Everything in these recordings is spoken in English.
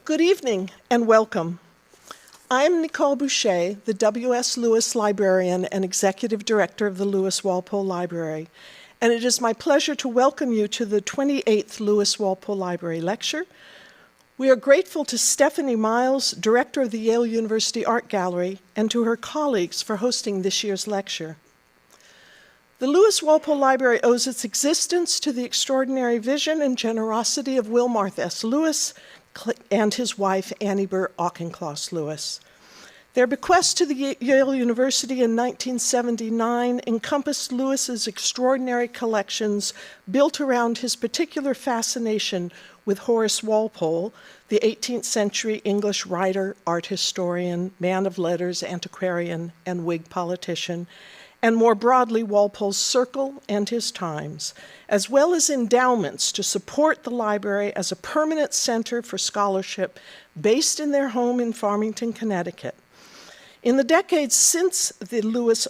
Good evening and welcome. I'm Nicole Boucher, the W.S. Lewis Librarian and Executive Director of the Lewis Walpole Library, and it is my pleasure to welcome you to the 28th Lewis Walpole Library Lecture. We are grateful to Stephanie Miles, Director of the Yale University Art Gallery, and to her colleagues for hosting this year's lecture. The Lewis Walpole Library owes its existence to the extraordinary vision and generosity of Wilmarth S. Lewis and his wife, Annie Burr Auchincloss Lewis. Their bequest to the Yale University in 1979 encompassed Lewis's extraordinary collections built around his particular fascination with Horace Walpole, the 18th century English writer, art historian, man of letters, antiquarian, and Whig politician, and more broadly, Walpole's circle and his times, as well as endowments to support the library as a permanent center for scholarship based in their home in Farmington, Connecticut. In the decades since the Lewis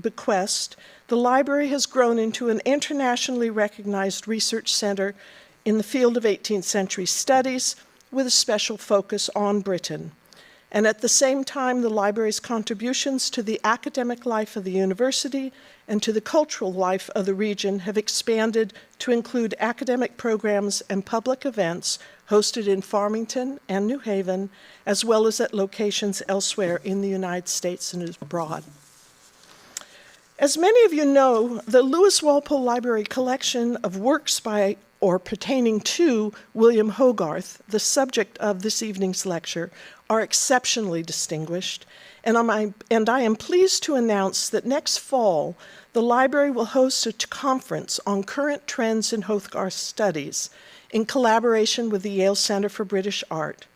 bequest, the library has grown into an internationally recognized research center in the field of 18th century studies with a special focus on Britain. And at the same time, the library's contributions to the academic life of the university and to the cultural life of the region have expanded to include academic programs and public events hosted in Farmington and New Haven, as well as at locations elsewhere in the United States and abroad. As many of you know, the Lewis Walpole Library collection of works by or pertaining to William Hogarth, the subject of this evening's lecture, are exceptionally distinguished, and I am pleased to announce that next fall, the library will host a conference on current trends in Hogarth studies in collaboration with the Yale Center for British Art.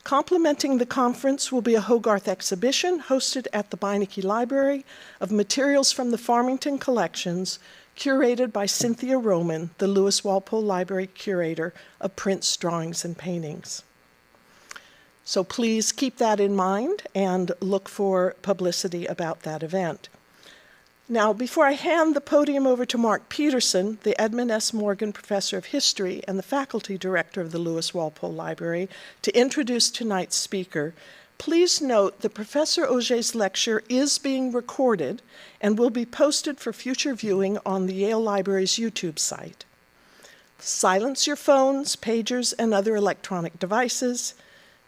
Complementing the conference will be a Hogarth exhibition hosted at the Beinecke Library of materials from the Farmington collections, curated by Cynthia Roman, the Lewis Walpole Library Curator of Prints, Drawings, and Paintings. So please keep that in mind and look for publicity about that event. Now, before I hand the podium over to Mark Peterson, the Edmund S. Morgan Professor of History and the Faculty Director of the Lewis Walpole Library, to introduce tonight's speaker, please note that Professor Ogée's lecture is being recorded and will be posted for future viewing on the Yale Library's YouTube site. Silence your phones, pagers, and other electronic devices.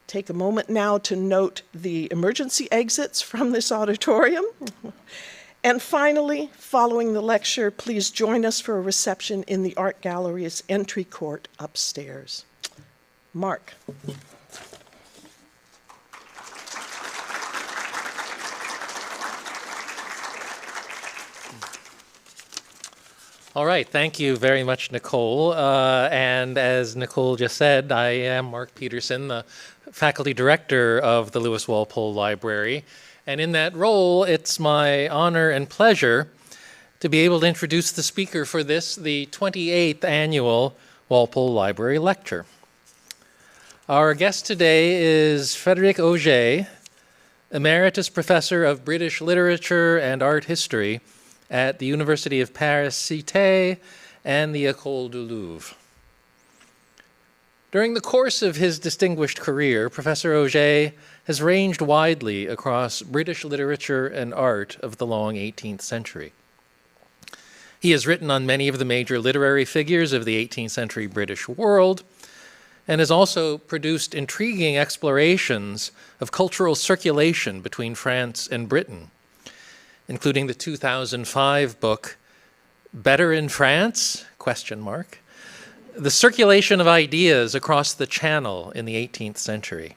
Take a moment now to note the emergency exits from this auditorium. And finally, following the lecture, please join us for a reception in the Art Gallery's entry court upstairs. Mark. All right, thank you very much, Nicole. And as Nicole just said, I am Mark Peterson, the faculty director of the Lewis Walpole Library. And in that role, it's my honor and pleasure to be able to introduce the speaker for this, the 28th annual Walpole Library Lecture. Our guest today is Frédéric Ogée, Emeritus Professor of British Literature and Art History at the University of Paris, Cité, and the École du Louvre. During the course of his distinguished career, Professor Ogée has ranged widely across British literature and art of the long 18th century. He has written on many of the major literary figures of the 18th century British world, and has also produced intriguing explorations of cultural circulation between France and Britain, including the 2005 book, Better in France? ? The Circulation of Ideas Across the Channel in the 18th Century.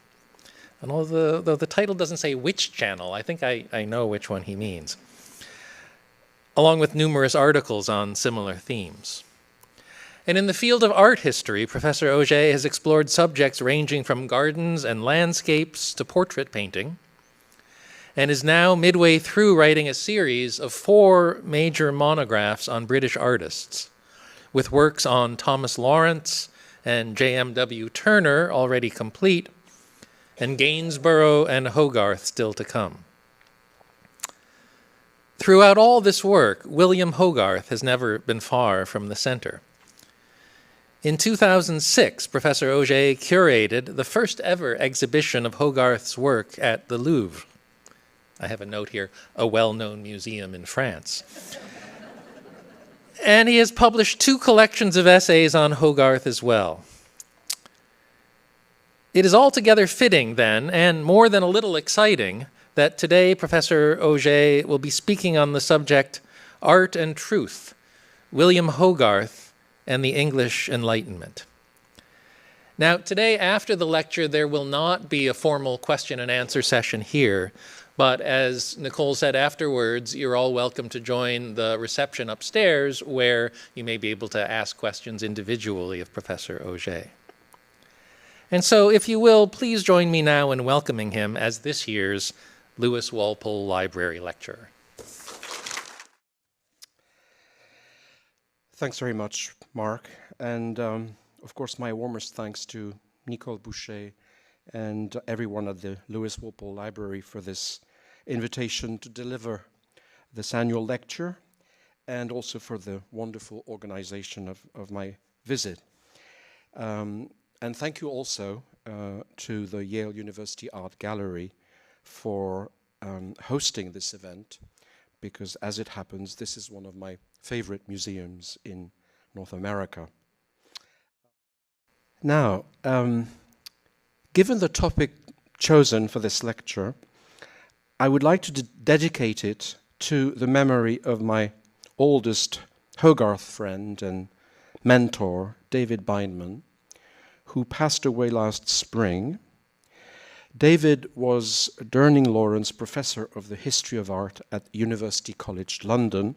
And although the title doesn't say which channel, I think I know which one he means, along with numerous articles on similar themes. And in the field of art history, Professor Ogée has explored subjects ranging from gardens and landscapes to portrait painting, and is now midway through writing a series of 4 major monographs on British artists, with works on Thomas Lawrence and J.M.W. Turner already complete, and Gainsborough and Hogarth still to come. Throughout all this work, William Hogarth has never been far from the center. In 2006, Professor Ogée curated the first ever exhibition of Hogarth's work at the Louvre. I have a note here, a well-known museum in France. And he has published 2 collections of essays on Hogarth as well. It is altogether fitting, then, and more than a little exciting, that today Professor Ogée will be speaking on the subject Art and Truth, William Hogarth and the English Enlightenment. Now, today after the lecture, there will not be a formal question and answer session here, but as Nicole said afterwards, you're all welcome to join the reception upstairs where you may be able to ask questions individually of Professor Ogée. And so, if you will, please join me now in welcoming him as this year's Lewis Walpole Library Lecturer. Thanks very much, Mark. And of course, my warmest thanks to Nicole Boucher and everyone at the Lewis Walpole Library for this invitation to deliver this annual lecture, and also for the wonderful organization of my visit. And thank you also to the Yale University Art Gallery for hosting this event, because as it happens, this is one of my favorite museums in North America. Now, given the topic chosen for this lecture, I would like to dedicate it to the memory of my oldest Hogarth friend and mentor, David Bindman, who passed away last spring. David was Durning Lawrence Professor of the History of Art at University College London,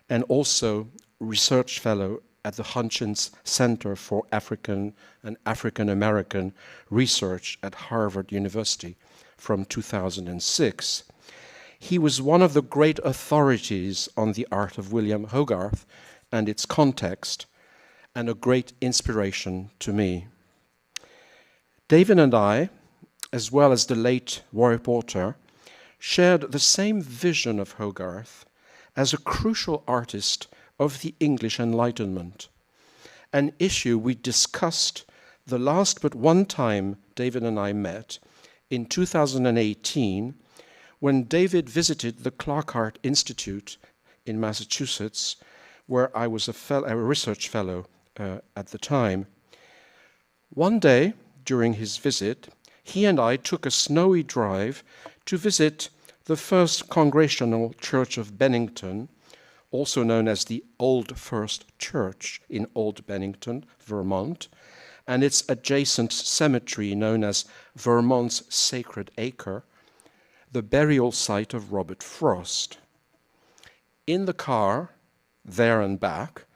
and also Research Fellow at the Hutchins Center for African and African American Research at Harvard University from 2006. He was one of the great authorities on the art of William Hogarth and its context, and a great inspiration to me. David and I, as well as the late Roy Porter, shared the same vision of Hogarth as a crucial artist of the English Enlightenment, an issue we discussed the last but one time David and I met in 2018, when David visited the Clark Art Institute in Massachusetts, where I was a research fellow at the time. One day, during his visit, he and I took a snowy drive to visit the First Congregational Church of Bennington, also known as the Old First Church in Old Bennington, Vermont, and its adjacent cemetery known as Vermont's Sacred Acre, the burial site of Robert Frost. In the car, there and back,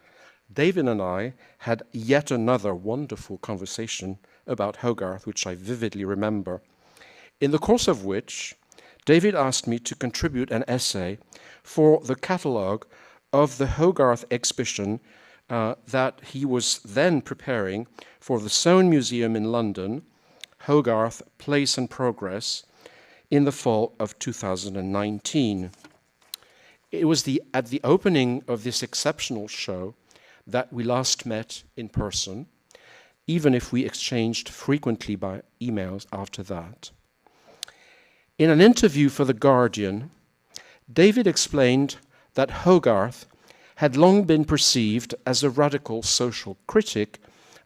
David and I had yet another wonderful conversation about Hogarth, which I vividly remember, in the course of which David asked me to contribute an essay for the catalogue of the Hogarth exhibition that he was then preparing for the Soane Museum in London, Hogarth, Place and Progress, in the fall of 2019. It was at the opening of this exceptional show that we last met in person, even if we exchanged frequently by emails after that. In an interview for The Guardian, David explained that Hogarth had long been perceived as a radical social critic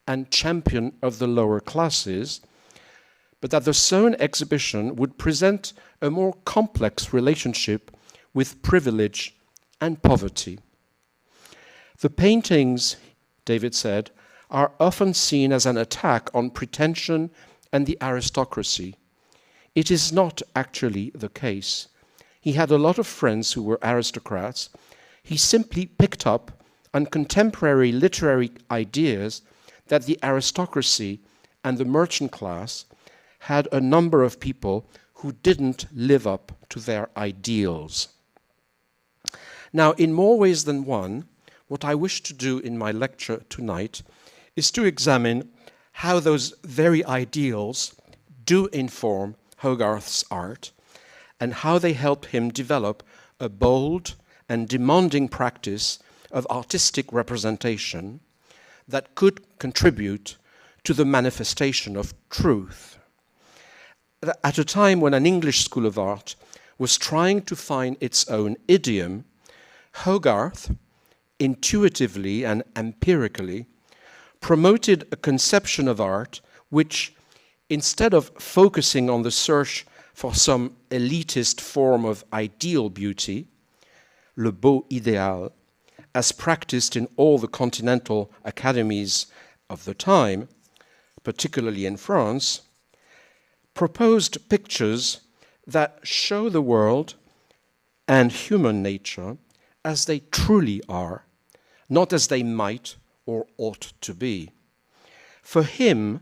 and champion of the lower classes, but that the Soane exhibition would present a more complex relationship with privilege and poverty. The paintings, David said, are often seen as an attack on pretension and the aristocracy. It is not actually the case. He had a lot of friends who were aristocrats. He simply picked up on contemporary literary ideas that the aristocracy and the merchant class had a number of people who didn't live up to their ideals. Now, in more ways than one, what I wish to do in my lecture tonight is to examine how those very ideals do inform Hogarth's art and how they help him develop a bold and demanding practice of artistic representation that could contribute to the manifestation of truth. At a time when an English school of art was trying to find its own idiom, Hogarth, intuitively and empirically, promoted a conception of art which, instead of focusing on the search for some elitist form of ideal beauty, le beau idéal, as practiced in all the continental academies of the time, particularly in France, proposed pictures that show the world and human nature as they truly are, not as they might or ought to be. For him,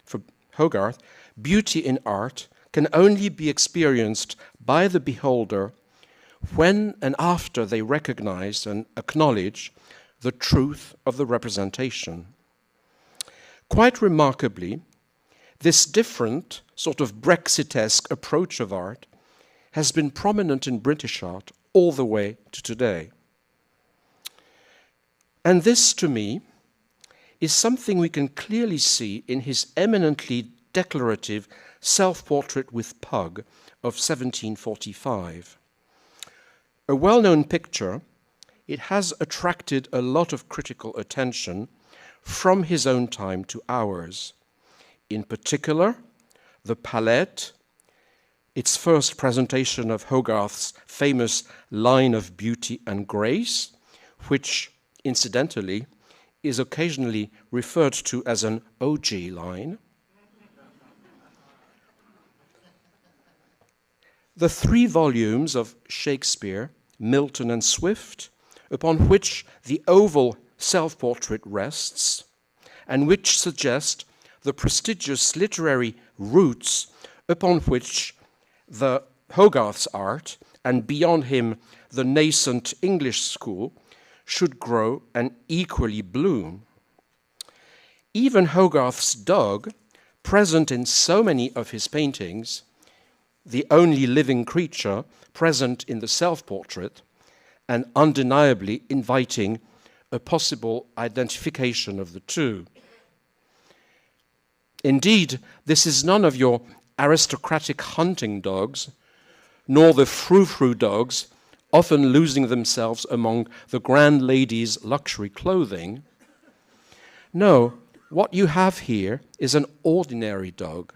for Hogarth, beauty in art can only be experienced by the beholder when and after they recognize and acknowledge the truth of the representation. Quite remarkably, this different, sort of Brexit-esque approach of art has been prominent in British art all the way to today. And this, to me, is something we can clearly see in his eminently declarative self-portrait with pug of 1745. A well-known picture, it has attracted a lot of critical attention from his own time to ours. In particular, the palette, its first presentation of Hogarth's famous line of beauty and grace, which, incidentally, is occasionally referred to as an Ogée line. The 3 volumes of Shakespeare, Milton and Swift, upon which the oval self-portrait rests, and which suggest the prestigious literary roots upon which the Hogarth's art, and beyond him the nascent English school, should grow and equally bloom. Even Hogarth's dog, present in so many of his paintings, the only living creature present in the self-portrait, and undeniably inviting a possible identification of the two. Indeed, this is none of your aristocratic hunting dogs, nor the frou-frou dogs, often losing themselves among the grand lady's luxury clothing. No, what you have here is an ordinary dog,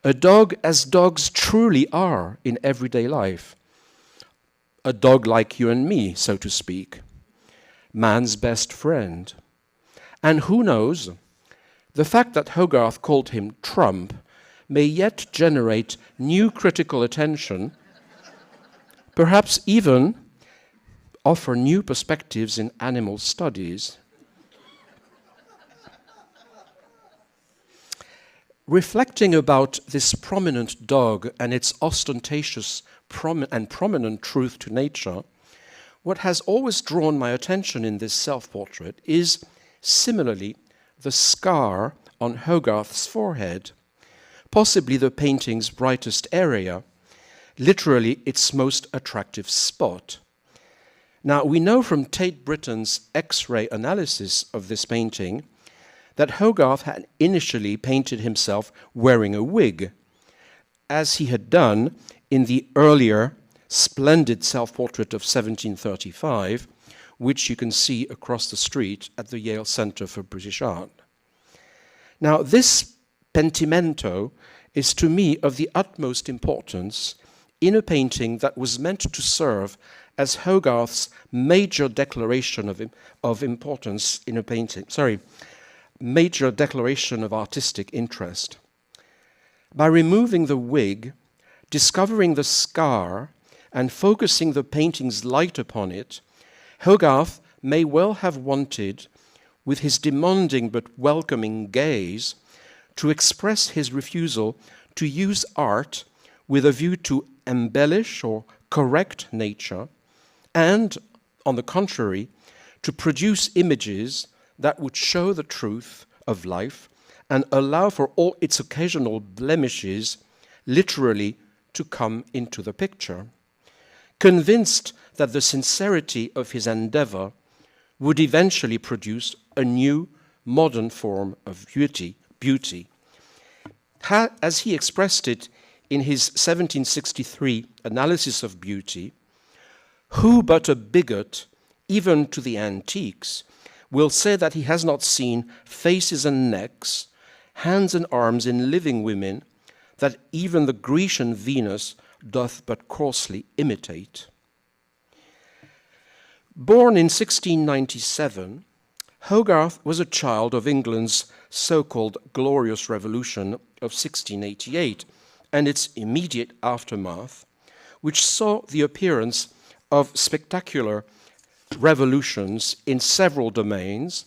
a dog as dogs truly are in everyday life, a dog like you and me, so to speak, man's best friend. And who knows, the fact that Hogarth called him Trump may yet generate new critical attention, perhaps even offer new perspectives in animal studies. Reflecting about this prominent dog and its ostentatious and prominent truth to nature, what has always drawn my attention in this self-portrait is, similarly, the scar on Hogarth's forehead, possibly the painting's brightest area, literally its most attractive spot. Now, we know from Tate Britain's X-ray analysis of this painting that Hogarth had initially painted himself wearing a wig, as he had done in the earlier splendid self-portrait of 1735, which you can see across the street at the Yale Center for British Art. Now, this pentimento is to me of the utmost importance in a painting that was meant to serve as Hogarth's major declaration of importance in a painting, major declaration of artistic interest. By removing the wig, discovering the scar, and focusing the painting's light upon it, Hogarth may well have wanted, with his demanding but welcoming gaze, to express his refusal to use art with a view to embellish or correct nature, and, on the contrary, to produce images that would show the truth of life and allow for all its occasional blemishes literally to come into the picture. Convinced that the sincerity of his endeavor would eventually produce a new, modern form of beauty. As he expressed it in his 1763 analysis of beauty, who but a bigot, even to the antiques, will say that he has not seen faces and necks, hands and arms in living women, that even the Grecian Venus doth but coarsely imitate. Born in 1697, Hogarth was a child of England's so-called Glorious Revolution of 1688 and its immediate aftermath, which saw the appearance of spectacular revolutions in several domains,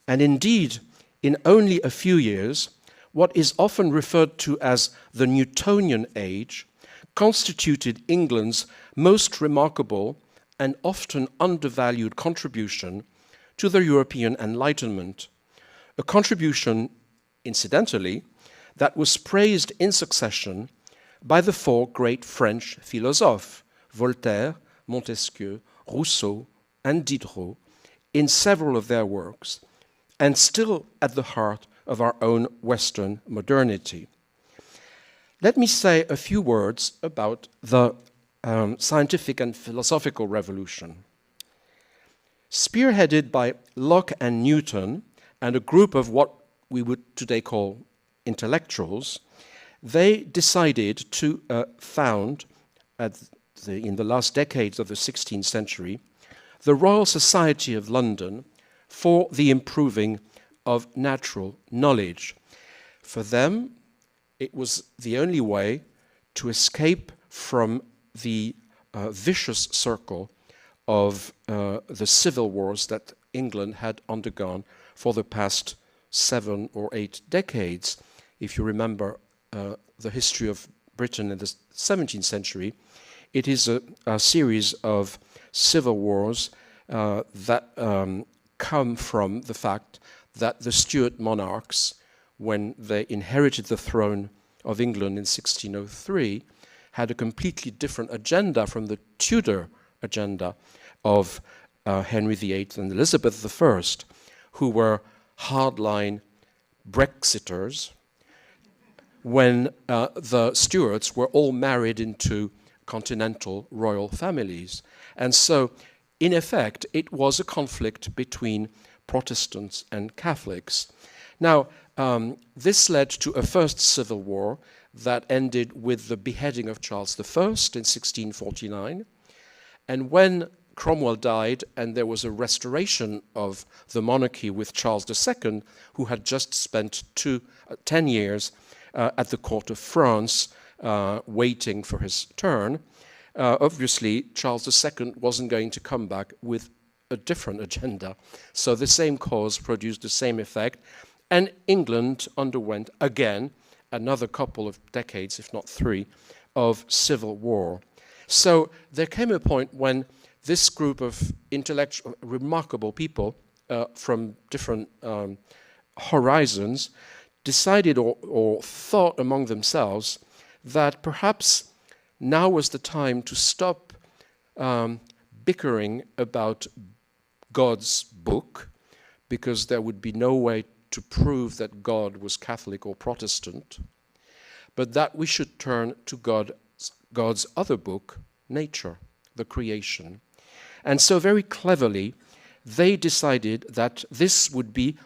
and indeed, in only a few years, what is often referred to as the Newtonian age constituted England's most remarkable and often undervalued contribution to the European Enlightenment, a contribution, incidentally, that was praised in succession by the four great French philosophes, Voltaire, Montesquieu, Rousseau, and Diderot, in several of their works, and still at the heart of our own Western modernity. Let me say a few words about the scientific and philosophical revolution. Spearheaded by Locke and Newton and a group of what we would today call intellectuals, they decided to found, in the last decades of the 16th century, the Royal Society of London for the improving of natural knowledge. For them, it was the only way to escape from the vicious circle of the civil wars that England had undergone for the past 7 or 8 decades. If you remember the history of Britain in the 17th century, it is a series of civil wars that come from the fact that the Stuart monarchs, when they inherited the throne of England in 1603, had a completely different agenda from the Tudor agenda of Henry VIII and Elizabeth I, who were hardline Brexiters, when the Stuarts were all married into continental royal families. And so, in effect, it was a conflict between Protestants and Catholics. Now, this led to a first civil war that ended with the beheading of Charles I in 1649. And when Cromwell died and there was a restoration of the monarchy with Charles II, who had just spent 10 years at the court of France waiting for his turn, obviously Charles II wasn't going to come back with a different agenda. So the same cause produced the same effect, and England underwent again another couple of decades, if not 3, of civil war. So there came a point when this group of intellectual, remarkable people from different horizons decided or thought among themselves that perhaps now was the time to stop bickering about God's book, because there would be no way to prove that God was Catholic or Protestant, but that we should turn to God's other book, nature, the creation. And so very cleverly, they decided that this would be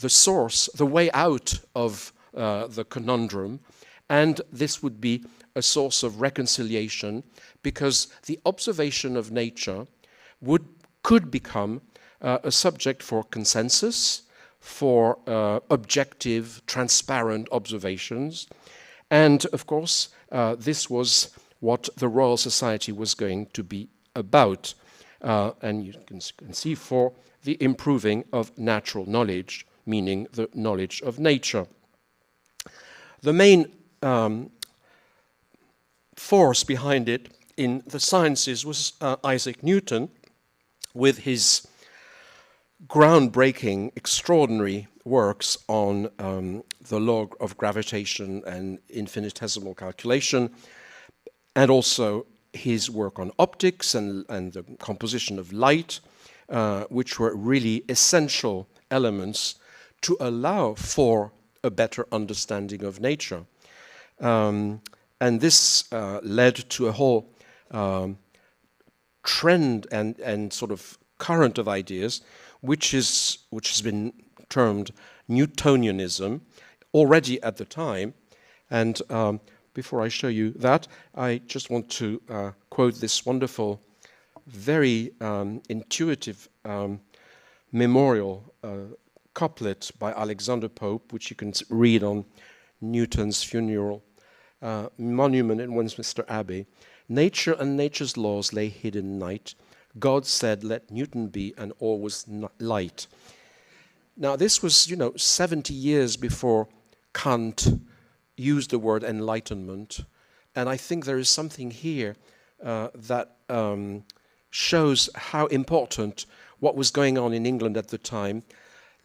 the source, the way out of the conundrum, and this would be a source of reconciliation, because the observation of nature could become a subject for consensus, for objective, transparent observations. And of course, this was what the Royal Society was going to be about. And you can see, for the improving of natural knowledge, meaning the knowledge of nature. The main force behind it in the sciences was Isaac Newton, with his groundbreaking, extraordinary works on the law of gravitation and infinitesimal calculation, and also his work on optics and the composition of light, which were really essential elements to allow for a better understanding of nature. And this led to a whole trend and sort of current of ideas, which has been termed Newtonianism already at the time. And before I show you that, I just want to quote this wonderful, very intuitive memorial couplet by Alexander Pope, which you can read on Newton's funeral monument in Westminster Abbey. Nature and nature's laws lay hid in night. God said, let Newton be, and all was light. Now, this was, 70 years before Kant used the word enlightenment. And I think there is something here that shows how important what was going on in England at the time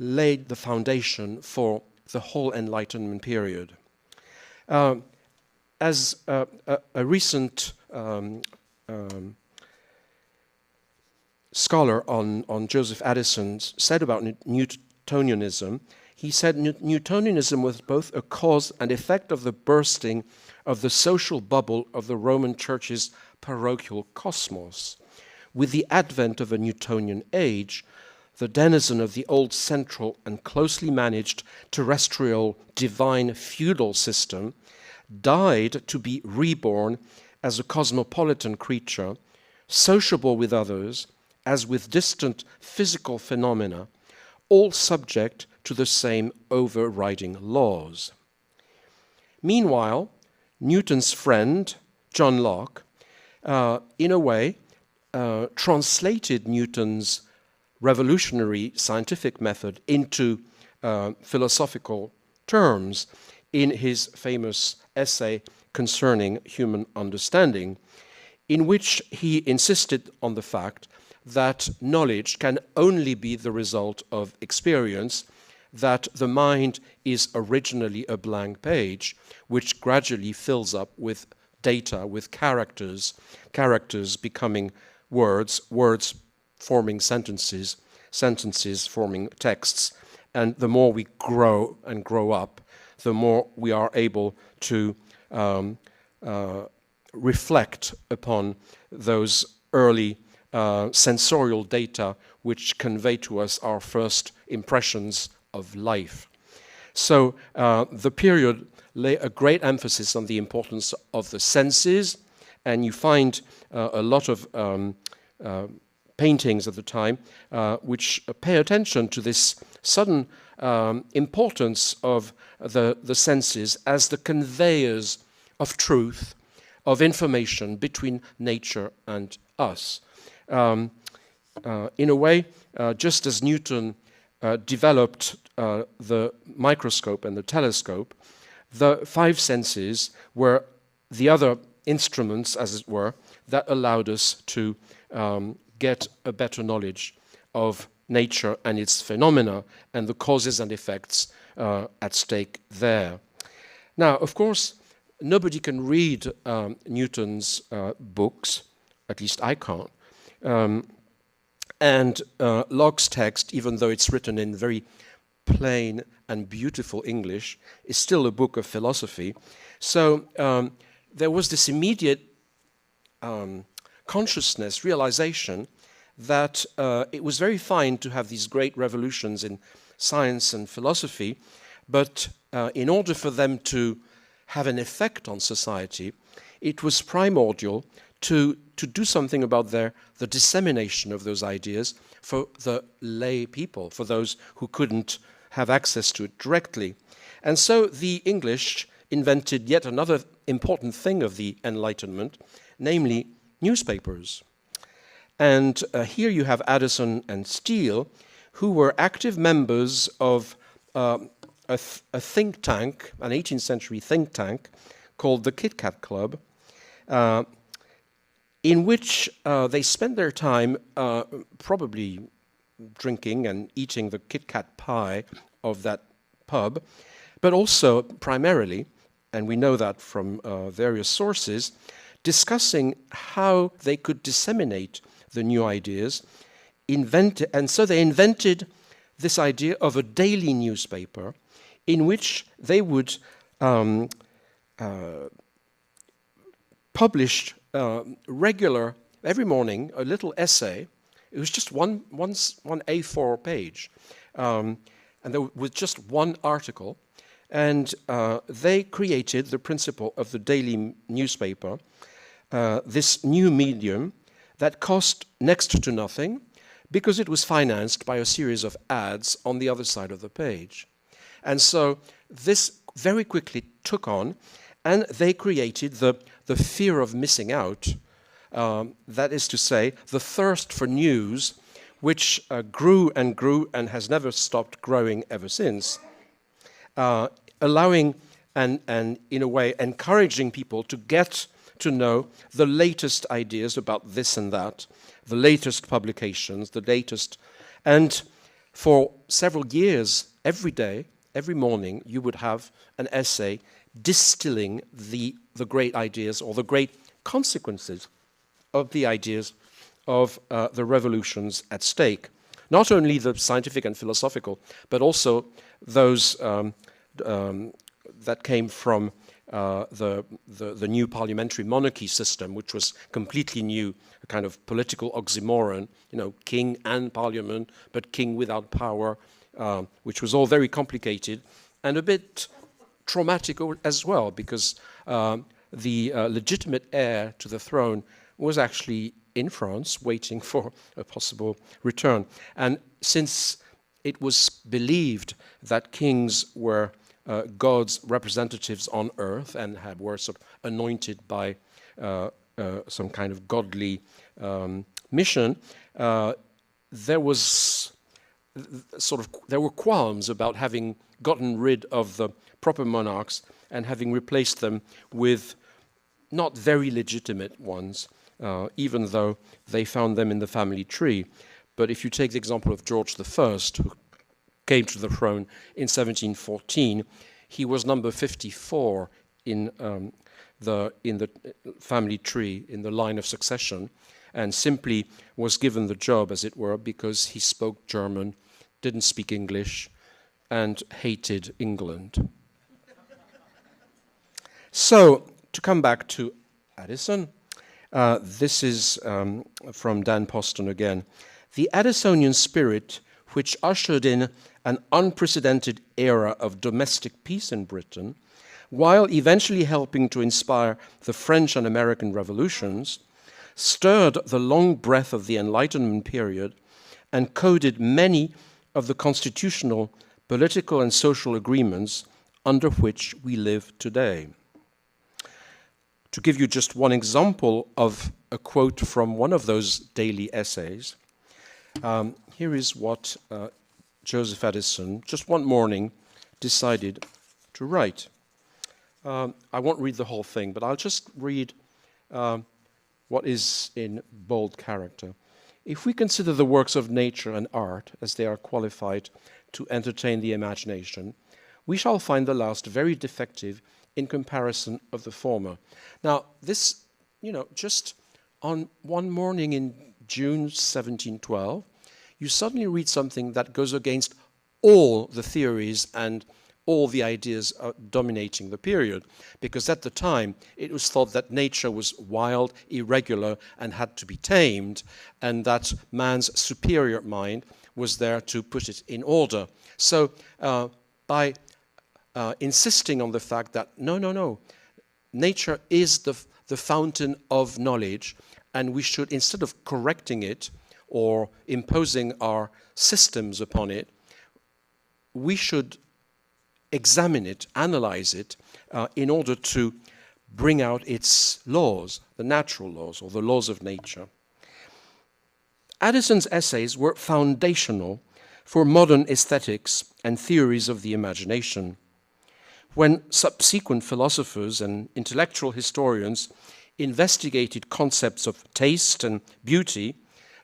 laid the foundation for the whole Enlightenment period. As a recent scholar on Joseph Addison said about Newtonianism, he said Newtonianism was both a cause and effect of the bursting of the social bubble of the Roman Church's parochial cosmos. With the advent of a Newtonian age, the denizen of the old central and closely managed terrestrial divine feudal system died to be reborn as a cosmopolitan creature, sociable with others, as with distant physical phenomena, all subject to the same overriding laws. Meanwhile, Newton's friend, John Locke, in a way, translated Newton's revolutionary scientific method into philosophical terms in his famous essay concerning human understanding, in which he insisted on the fact that knowledge can only be the result of experience, that the mind is originally a blank page, which gradually fills up with data, with characters, characters becoming words, words forming sentences, sentences forming texts. And the more we grow and grow up, the more we are able to reflect upon those early sensorial data which convey to us our first impressions of life. So the period lay a great emphasis on the importance of the senses, and you find a lot of paintings at the time which pay attention to this sudden importance of the senses as the conveyors of truth, of information between nature and us. In a way, just as Newton developed the microscope and the telescope, the five senses were the other instruments, as it were, that allowed us to get a better knowledge of nature and its phenomena and the causes and effects at stake there. Now, of course, nobody can read Newton's books, at least I can't. And Locke's text, even though it's written in very plain and beautiful English, is still a book of philosophy. So there was this immediate consciousness, realization that it was very fine to have these great revolutions in science and philosophy, but in order for them to have an effect on society, it was primordial to do something about the dissemination of those ideas for the lay people, for those who couldn't have access to it directly. And so the English invented yet another important thing of the Enlightenment, namely newspapers. And here you have Addison and Steele, who were active members of a think tank, an 18th century think tank, called the Kit Kat Club, in which they spent their time probably drinking and eating the Kit Kat pie of that pub, but also primarily, and we know that from various sources, discussing how they could disseminate the new ideas, and so they invented this idea of a daily newspaper in which they would publish regular, every morning, a little essay. It was just one A4 page, and there was just one article. And they created the principle of the daily newspaper, this new medium that cost next to nothing because it was financed by a series of ads on the other side of the page. And so this very quickly took on, and they created the fear of missing out, that is to say, the thirst for news, which grew and grew and has never stopped growing ever since, allowing and in a way encouraging people to get to know the latest ideas about this and that, the latest publications, the latest. And for several years, every day, every morning, you would have an essay distilling the great ideas or the great consequences of the ideas of the revolutions at stake. Not only the scientific and philosophical, but also those that came from the new parliamentary monarchy system, which was completely new, a kind of political oxymoron, king and parliament, but king without power, which was all very complicated and a bit traumatic as well, because the legitimate heir to the throne was actually in France, waiting for a possible return. And since it was believed that kings were God's representatives on earth and were sort of anointed by some kind of godly mission, there were qualms about having gotten rid of the proper monarchs and having replaced them with not very legitimate ones, even though they found them in the family tree. But if you take the example of George I, who came to the throne in 1714, he was number 54 in the family tree, in the line of succession, and simply was given the job, as it were, because he spoke German, didn't speak English, and hated England. So, to come back to Addison, this is from Dan Poston again. The Addisonian spirit, which ushered in an unprecedented era of domestic peace in Britain, while eventually helping to inspire the French and American revolutions, stirred the long breath of the Enlightenment period and coded many of the constitutional, political, and social agreements under which we live today. To give you just one example of a quote from one of those daily essays, here is what Joseph Addison, just one morning, decided to write. I won't read the whole thing, but I'll just read what is in bold character. If we consider the works of nature and art as they are qualified to entertain the imagination, we shall find the last very defective in comparison of the former. Now, this, just on one morning in June 1712, you suddenly read something that goes against all the theories and all the ideas dominating the period, because at the time it was thought that nature was wild, irregular, and had to be tamed, and that man's superior mind was there to put it in order. So by insisting on the fact that no, nature is the fountain of knowledge, and we should, instead of correcting it or imposing our systems upon it, we should examine it, analyze it, in order to bring out its laws, the natural laws or the laws of nature. Addison's essays were foundational for modern aesthetics and theories of the imagination. When subsequent philosophers and intellectual historians investigated concepts of taste and beauty,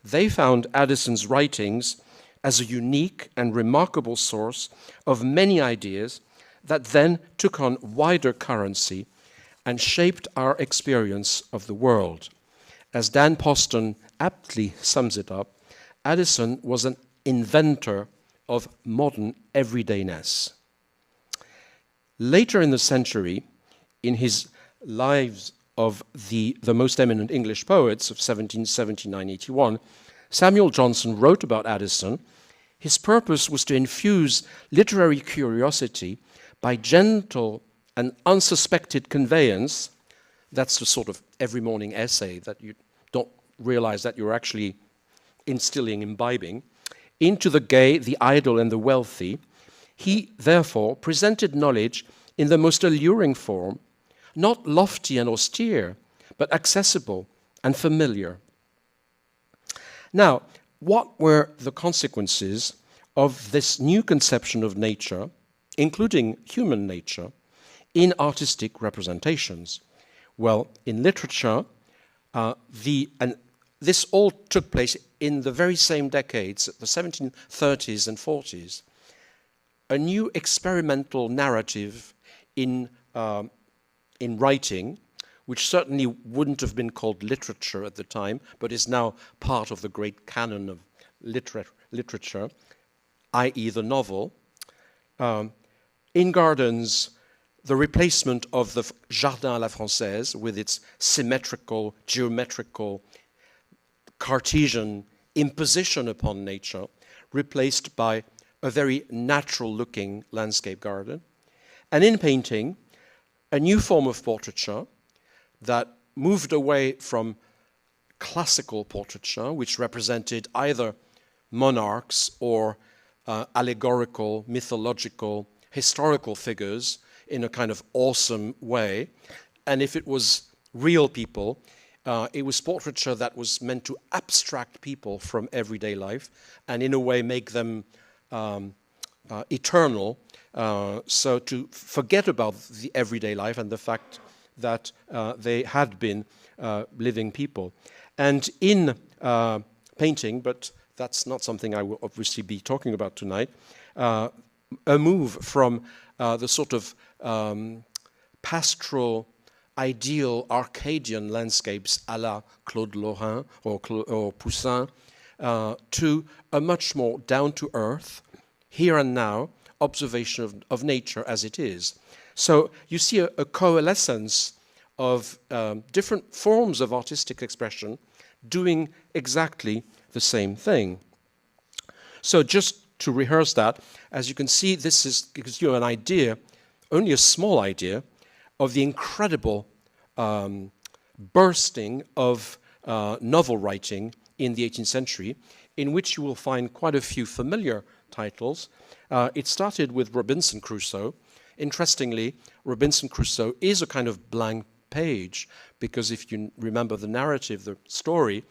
they found Addison's writings as a unique and remarkable source of many ideas that then took on wider currency and shaped our experience of the world. As Dan Poston aptly sums it up, Addison was an inventor of modern everydayness. Later in the century, in his Lives of the most eminent English poets of 1779-81, Samuel Johnson wrote about Addison. His purpose was to infuse literary curiosity by gentle and unsuspected conveyance. That's the sort of every morning essay that you don't realize that you're actually instilling, imbibing, into the gay, the idle, and the wealthy. He, therefore, presented knowledge in the most alluring form, not lofty and austere, but accessible and familiar. Now, what were the consequences of this new conception of nature, including human nature, in artistic representations? Well, in literature, and this all took place in the very same decades, the 1730s and 40s, a new experimental narrative in writing, which certainly wouldn't have been called literature at the time, but is now part of the great canon of literature, i.e. the novel. In gardens, the replacement of the Jardin à la Française with its symmetrical, geometrical, Cartesian imposition upon nature, replaced by a very natural-looking landscape garden. And in painting, a new form of portraiture that moved away from classical portraiture, which represented either monarchs or allegorical, mythological, historical figures in a kind of awesome way. And if it was real people, it was portraiture that was meant to abstract people from everyday life and in a way make them eternal, so to forget about the everyday life and the fact that they had been living people. And in painting, but that's not something I will obviously be talking about tonight, a move from the sort of pastoral, ideal Arcadian landscapes a la Claude Lorrain or Poussin to a much more down-to-earth, here and now, observation of nature as it is. So you see a coalescence of different forms of artistic expression doing exactly the same thing. So just to rehearse that, as you can see, this gives you an idea, only a small idea, of the incredible bursting of novel writing in the 18th century, in which you will find quite a few familiar titles. It started with Robinson Crusoe. Interestingly, Robinson Crusoe is a kind of blank page, because if you remember the narrative, the story,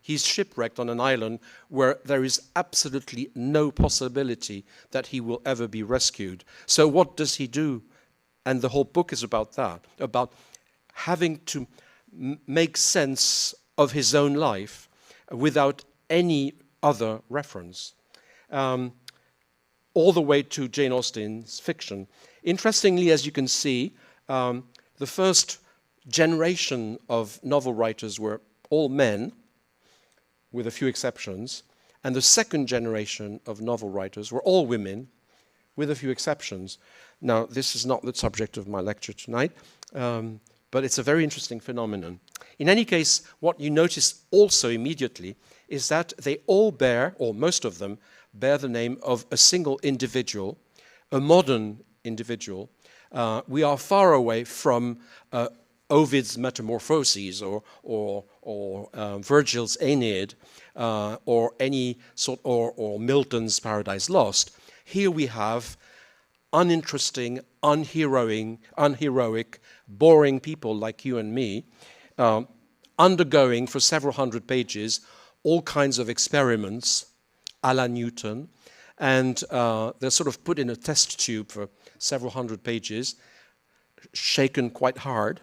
he's shipwrecked on an island where there is absolutely no possibility that he will ever be rescued. So what does he do? And the whole book is about that, about having to make sense of his own life without any other reference, all the way to Jane Austen's fiction. Interestingly, as you can see, the first generation of novel writers were all men, with a few exceptions, and the second generation of novel writers were all women, with a few exceptions. Now, this is not the subject of my lecture tonight, but it's a very interesting phenomenon. In any case, what you notice also immediately is that they all bear, or most of them, bear the name of a single individual, a modern individual. We are far away from Ovid's Metamorphoses or Virgil's Aeneid or any sort or Milton's Paradise Lost. Here we have uninteresting, unheroic, boring people like you and me, undergoing for several hundred pages all kinds of experiments a la Newton, and they're sort of put in a test tube for several hundred pages, shaken quite hard,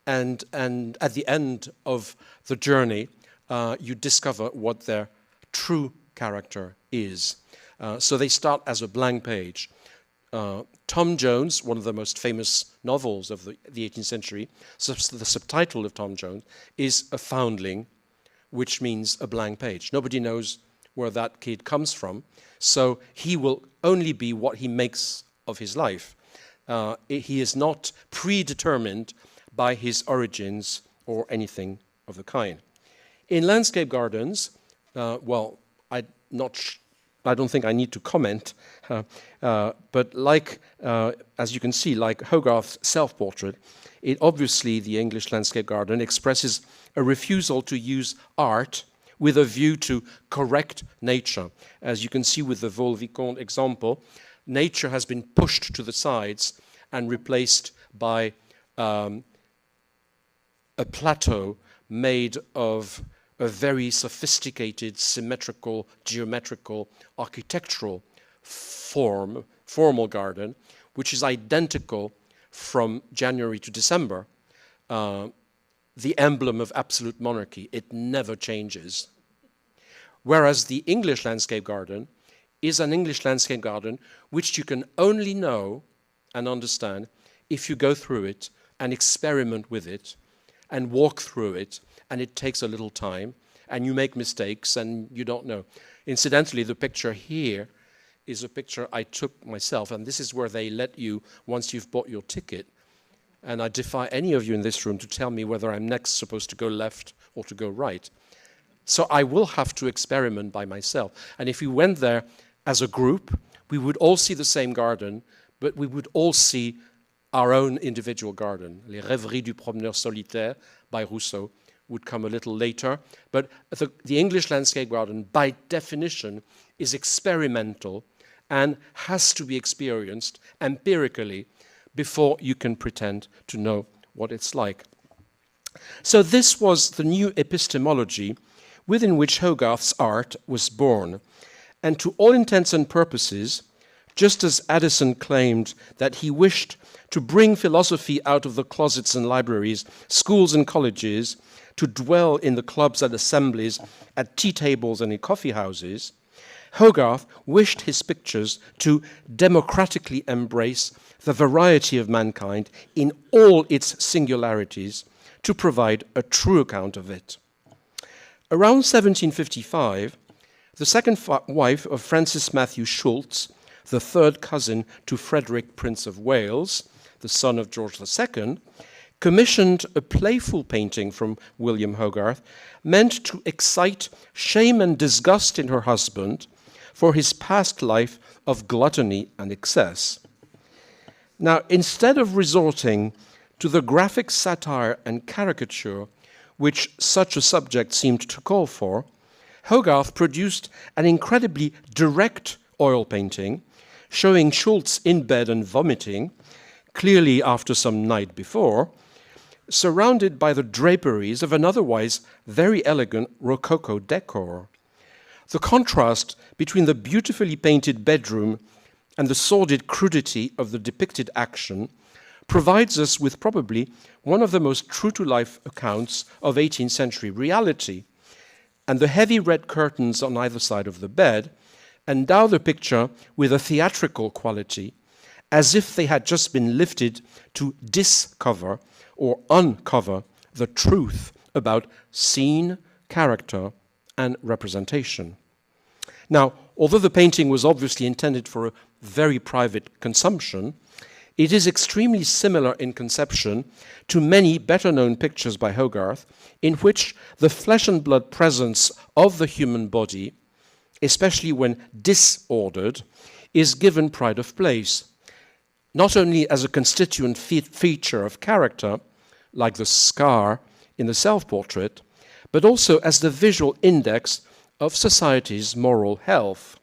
and at the end of the journey, you discover what their true character is. So they start as a blank page. Tom Jones, one of the most famous novels of the 18th century, the subtitle of Tom Jones is A Foundling, which means a blank page. Nobody knows where that kid comes from. So he will only be what he makes of his life. He is not predetermined by his origins or anything of the kind. In landscape gardens, well, I don't think I need to comment, but like, as you can see, like Hogarth's self-portrait, it obviously, the English landscape garden expresses a refusal to use art with a view to correct nature. As you can see with the Vaux-le-Vicomte example, nature has been pushed to the sides and replaced by a plateau made of a very sophisticated, symmetrical, geometrical, architectural formal garden, which is identical from January to December, the emblem of absolute monarchy. It never changes. Whereas the English landscape garden is an English landscape garden which you can only know and understand if you go through it and experiment with it and walk through it, and it takes a little time, and you make mistakes and you don't know. Incidentally, the picture here is a picture I took myself, and this is where they let you, once you've bought your ticket, and I defy any of you in this room to tell me whether I'm next supposed to go left or to go right. So I will have to experiment by myself. And if we went there as a group, we would all see the same garden, but we would all see our own individual garden. Les Rêveries du Promeneur Solitaire by Rousseau would come a little later. But the English landscape garden, by definition, is experimental and has to be experienced empirically before you can pretend to know what it's like. So this was the new epistemology within which Hogarth's art was born. And to all intents and purposes, just as Addison claimed that he wished to bring philosophy out of the closets and libraries, schools and colleges, to dwell in the clubs and assemblies, at tea tables and in coffee houses, Hogarth wished his pictures to democratically embrace the variety of mankind in all its singularities, to provide a true account of it. Around 1755, the second wife of Francis Matthew Schultz, the third cousin to Frederick, Prince of Wales, the son of George II, commissioned a playful painting from William Hogarth meant to excite shame and disgust in her husband for his past life of gluttony and excess. Now, instead of resorting to the graphic satire and caricature which such a subject seemed to call for, Hogarth produced an incredibly direct oil painting showing Schultz in bed and vomiting, clearly after some night before, surrounded by the draperies of an otherwise very elegant Rococo decor. The contrast between the beautifully painted bedroom and the sordid crudity of the depicted action provides us with probably one of the most true-to-life accounts of 18th century reality. And the heavy red curtains on either side of the bed endow the picture with a theatrical quality, as if they had just been lifted to discover or uncover the truth about scene, character, and representation. Now, although the painting was obviously intended for a very private consumption, it is extremely similar in conception to many better-known pictures by Hogarth, in which the flesh and blood presence of the human body, especially when disordered, is given pride of place, not only as a constituent feature of character, like the scar in the self-portrait, but also as the visual index of society's moral health.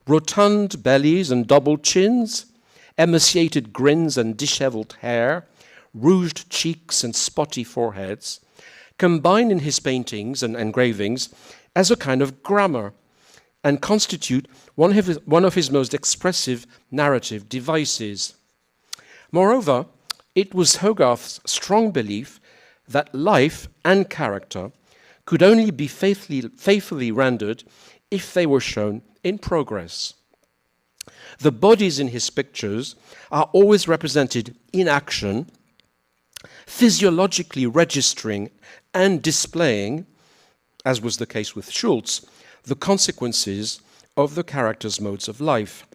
Rotund bellies and double chins, emaciated grins and disheveled hair, rouged cheeks and spotty foreheads, combine in his paintings and engravings as a kind of grammar and constitute one of his most expressive narrative devices. Moreover, it was Hogarth's strong belief that life and character could only be faithfully rendered if they were shown in progress. The bodies in his pictures are always represented in action, physiologically registering and displaying, as was the case with Schultz, the consequences of the character's modes of life.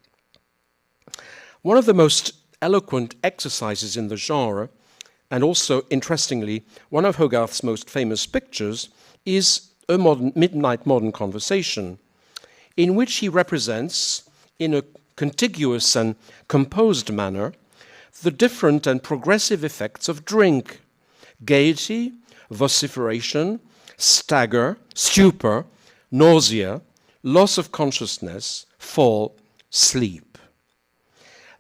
One of the most eloquent exercises in the genre, and also, interestingly, one of Hogarth's most famous pictures, is A Midnight Modern Conversation, in which he represents, in a contiguous and composed manner, the different and progressive effects of drink: gaiety, vociferation, stupor, nausea, loss of consciousness, fall, sleep.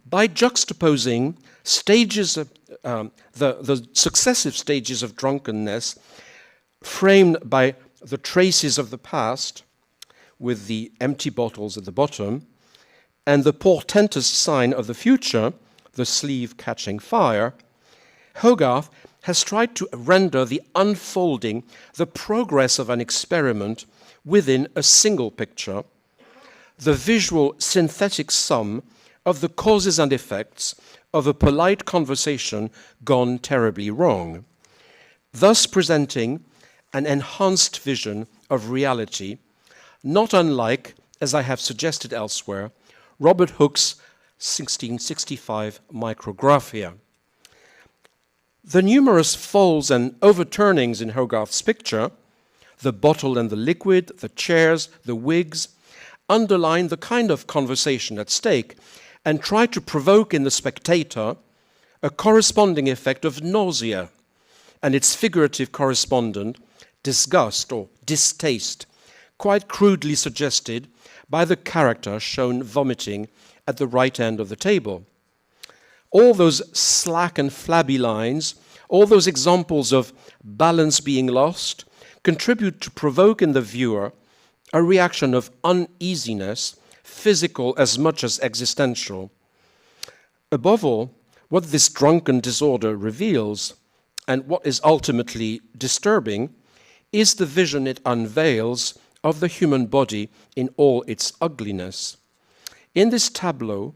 By juxtaposing stages of the successive stages of drunkenness framed by the traces of the past, with the empty bottles at the bottom, and the portentous sign of the future, the sleeve catching fire, Hogarth has tried to render the unfolding, the progress of an experiment within a single picture, the visual synthetic sum of the causes and effects of a polite conversation gone terribly wrong, thus presenting an enhanced vision of reality, not unlike, as I have suggested elsewhere, Robert Hooke's 1665 Micrographia. The numerous falls and overturnings in Hogarth's picture, the bottle and the liquid, the chairs, the wigs, underline the kind of conversation at stake and try to provoke in the spectator a corresponding effect of nausea and its figurative correspondent, disgust or distaste, quite crudely suggested by the character shown vomiting at the right end of the table. All those slack and flabby lines, all those examples of balance being lost, contribute to provoke in the viewer a reaction of uneasiness, physical as much as existential. Above all, what this drunken disorder reveals, and what is ultimately disturbing, is the vision it unveils of the human body in all its ugliness. In this tableau,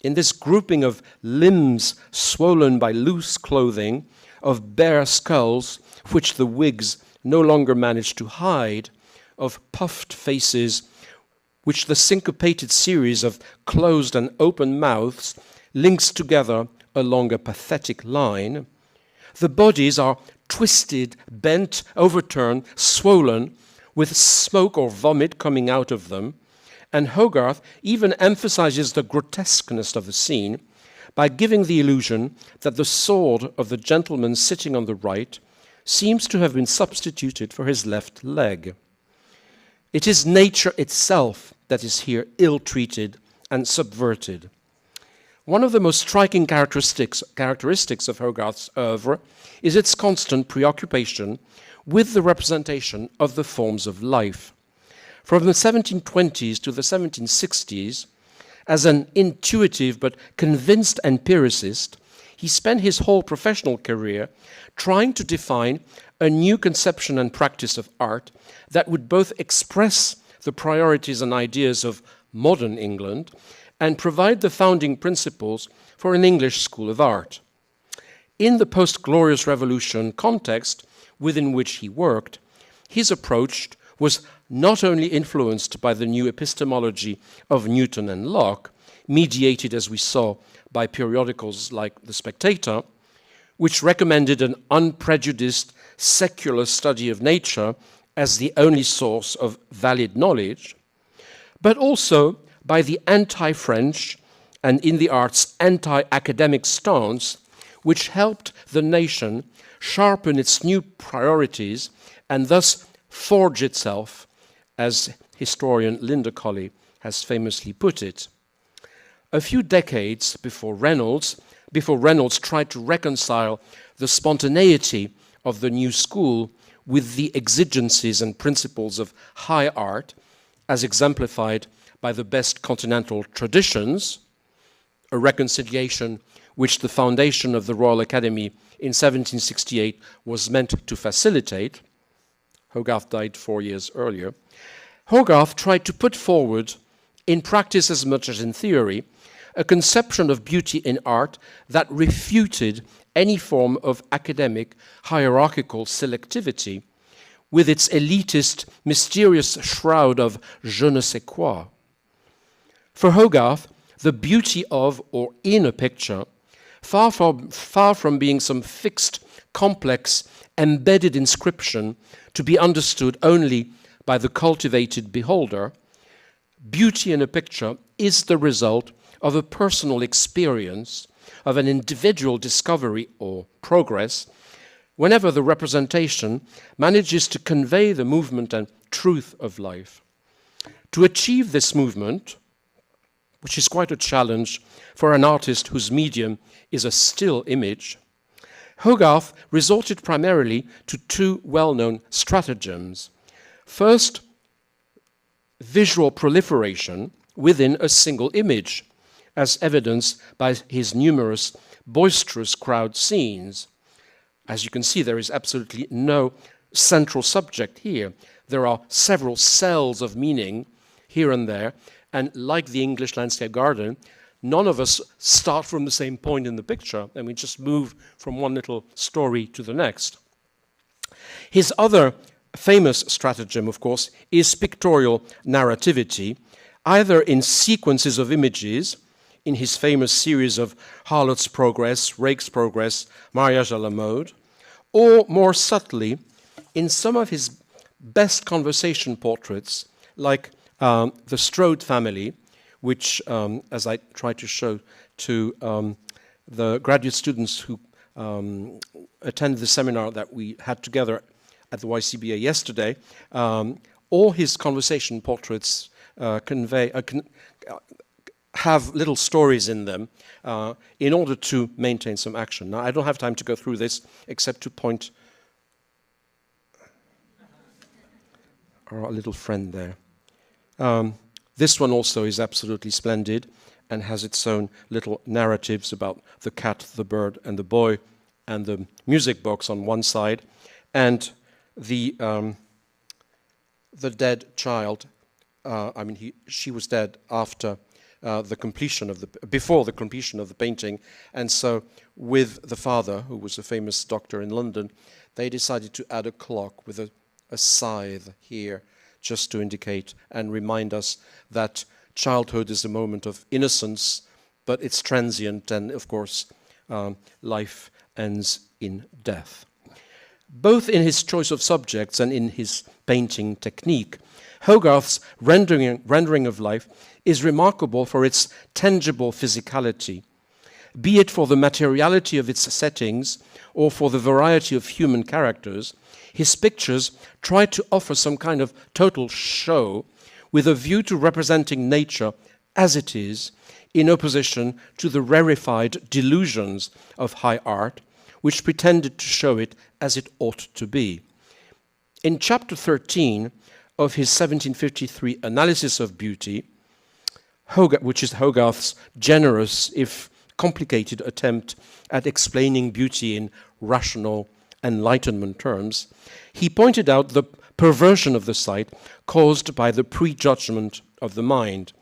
in this grouping of limbs swollen by loose clothing, of bare skulls which the wigs no longer manage to hide, of puffed faces which the syncopated series of closed and open mouths links together along a pathetic line, the bodies are twisted, bent, overturned, swollen, with smoke or vomit coming out of them, and Hogarth even emphasizes the grotesqueness of the scene by giving the illusion that the sword of the gentleman sitting on the right seems to have been substituted for his left leg. It is nature itself that is here ill-treated and subverted. One of the most striking characteristics of Hogarth's oeuvre is its constant preoccupation with the representation of the forms of life. From the 1720s to the 1760s, as an intuitive but convinced empiricist, he spent his whole professional career trying to define a new conception and practice of art that would both express the priorities and ideas of modern England and provide the founding principles for an English school of art. In the post-Glorious Revolution context within which he worked, his approach was not only influenced by the new epistemology of Newton and Locke, mediated, as we saw, by periodicals like The Spectator, which recommended an unprejudiced secular study of nature as the only source of valid knowledge, but also by the anti-French and, in the arts, anti-academic stance, which helped the nation sharpen its new priorities and thus forge itself, as historian Linda Colley has famously put it. A few decades before Reynolds tried to reconcile the spontaneity of the new school with the exigencies and principles of high art, as exemplified by the best continental traditions, a reconciliation which the foundation of the Royal Academy in 1768 was meant to facilitate. Hogarth died 4 years earlier. Hogarth tried to put forward, in practice as much as in theory, a conception of beauty in art that refuted any form of academic hierarchical selectivity, with its elitist, mysterious shroud of je ne sais quoi. For Hogarth, the beauty of or in a picture, far from being some fixed, complex, embedded inscription to be understood only by the cultivated beholder, beauty in a picture is the result of a personal experience, of an individual discovery or progress, whenever the representation manages to convey the movement and truth of life. To achieve this movement, which is quite a challenge for an artist whose medium is a still image, Hogarth resorted primarily to two well-known stratagems. First, visual proliferation within a single image, as evidenced by his numerous boisterous crowd scenes. As you can see, there is absolutely no central subject here. There are several cells of meaning here and there, and like the English landscape garden, none of us start from the same point in the picture, and we just move from one little story to the next. His other famous stratagem, of course, is pictorial narrativity, either in sequences of images, in his famous series of Harlot's Progress, Rake's Progress, Mariage à la Mode, or more subtly, in some of his best conversation portraits, like the Strode family, which, as I tried to show to the graduate students who attended the seminar that we had together at the YCBA yesterday, all his conversation portraits have little stories in them in order to maintain some action. Now, I don't have time to go through this except to point our little friend there. This one also is absolutely splendid and has its own little narratives about the cat, the bird, and the boy, and the music box on one side, and the dead child. She was dead after before the completion of the painting, and so with the father, who was a famous doctor in London, they decided to add a clock with a scythe here, just to indicate and remind us that childhood is a moment of innocence, but it's transient, and of course, life ends in death. Both in his choice of subjects and in his painting technique, Hogarth's rendering of life is remarkable for its tangible physicality, be it for the materiality of its settings or for the variety of human characters. His pictures try to offer some kind of total show with a view to representing nature as it is, in opposition to the rarefied delusions of high art, which pretended to show it as it ought to be. In chapter 13 of his 1753 Analysis of Beauty, which is Hogarth's generous, if complicated, attempt at explaining beauty in rational Enlightenment terms, he pointed out the perversion of the sight caused by the prejudgment of the mind.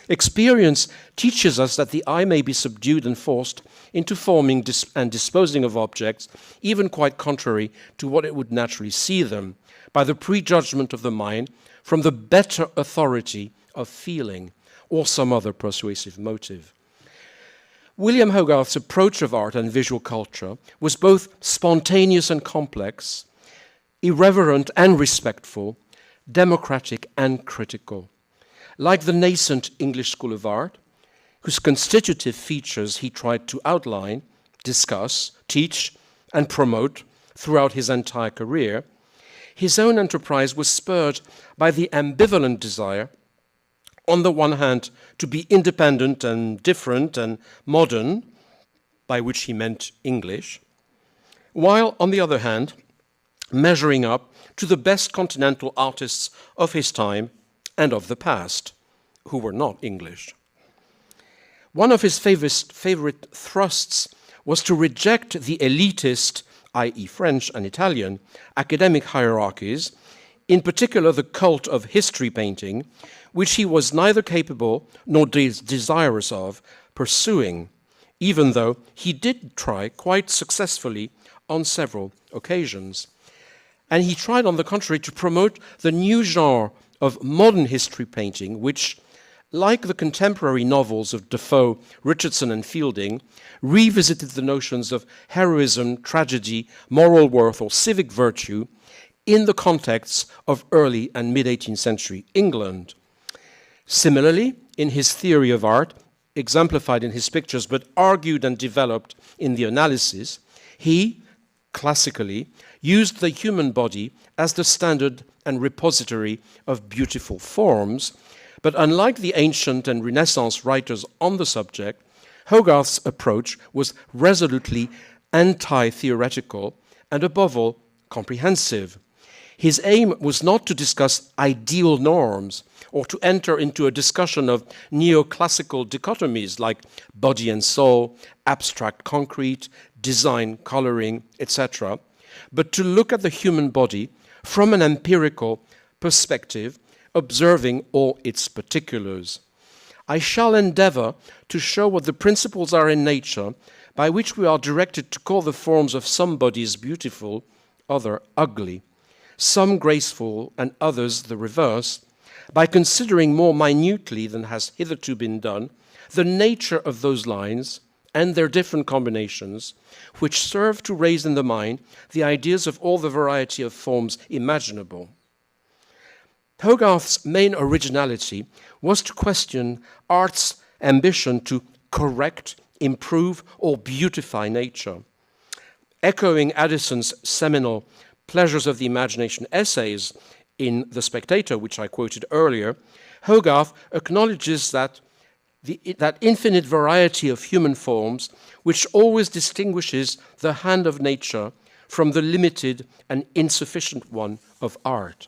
Experience teaches us that the eye may be subdued and forced into forming and disposing of objects, even quite contrary to what it would naturally see them, by the prejudgment of the mind from the better authority of feeling or some other persuasive motive. William Hogarth's approach of art and visual culture was both spontaneous and complex, irreverent and respectful, democratic and critical. Like the nascent English School of Art, whose constitutive features he tried to outline, discuss, teach, and promote throughout his entire career, his own enterprise was spurred by the ambivalent desire, on the one hand, to be independent and different and modern, by which he meant English, while, on the other hand, measuring up to the best continental artists of his time and of the past, who were not English. One of his favorite thrusts was to reject the elitist, i.e. French and Italian, academic hierarchies, in particular the cult of history painting, which he was neither capable nor desirous of pursuing, even though he did try quite successfully on several occasions. And he tried, on the contrary, to promote the new genre of modern history painting, which, like the contemporary novels of Defoe, Richardson, and Fielding, revisited the notions of heroism, tragedy, moral worth, or civic virtue in the context of early and mid-18th century England. Similarly, in his theory of art, exemplified in his pictures but argued and developed in the analysis, he, classically, used the human body as the standard and repository of beautiful forms. But unlike the ancient and Renaissance writers on the subject, Hogarth's approach was resolutely anti-theoretical and, above all, comprehensive. His aim was not to discuss ideal norms or to enter into a discussion of neoclassical dichotomies like body and soul, abstract concrete, design, coloring, etc., but to look at the human body from an empirical perspective, observing all its particulars. I shall endeavor to show what the principles are in nature by which we are directed to call the forms of some bodies beautiful, other ugly, some graceful and others the reverse, by considering more minutely than has hitherto been done the nature of those lines and their different combinations, which serve to raise in the mind the ideas of all the variety of forms imaginable. Hogarth's main originality was to question art's ambition to correct, improve, or beautify nature. Echoing Addison's seminal Pleasures of the Imagination essays in The Spectator, which I quoted earlier, Hogarth acknowledges that that infinite variety of human forms which always distinguishes the hand of nature from the limited and insufficient one of art.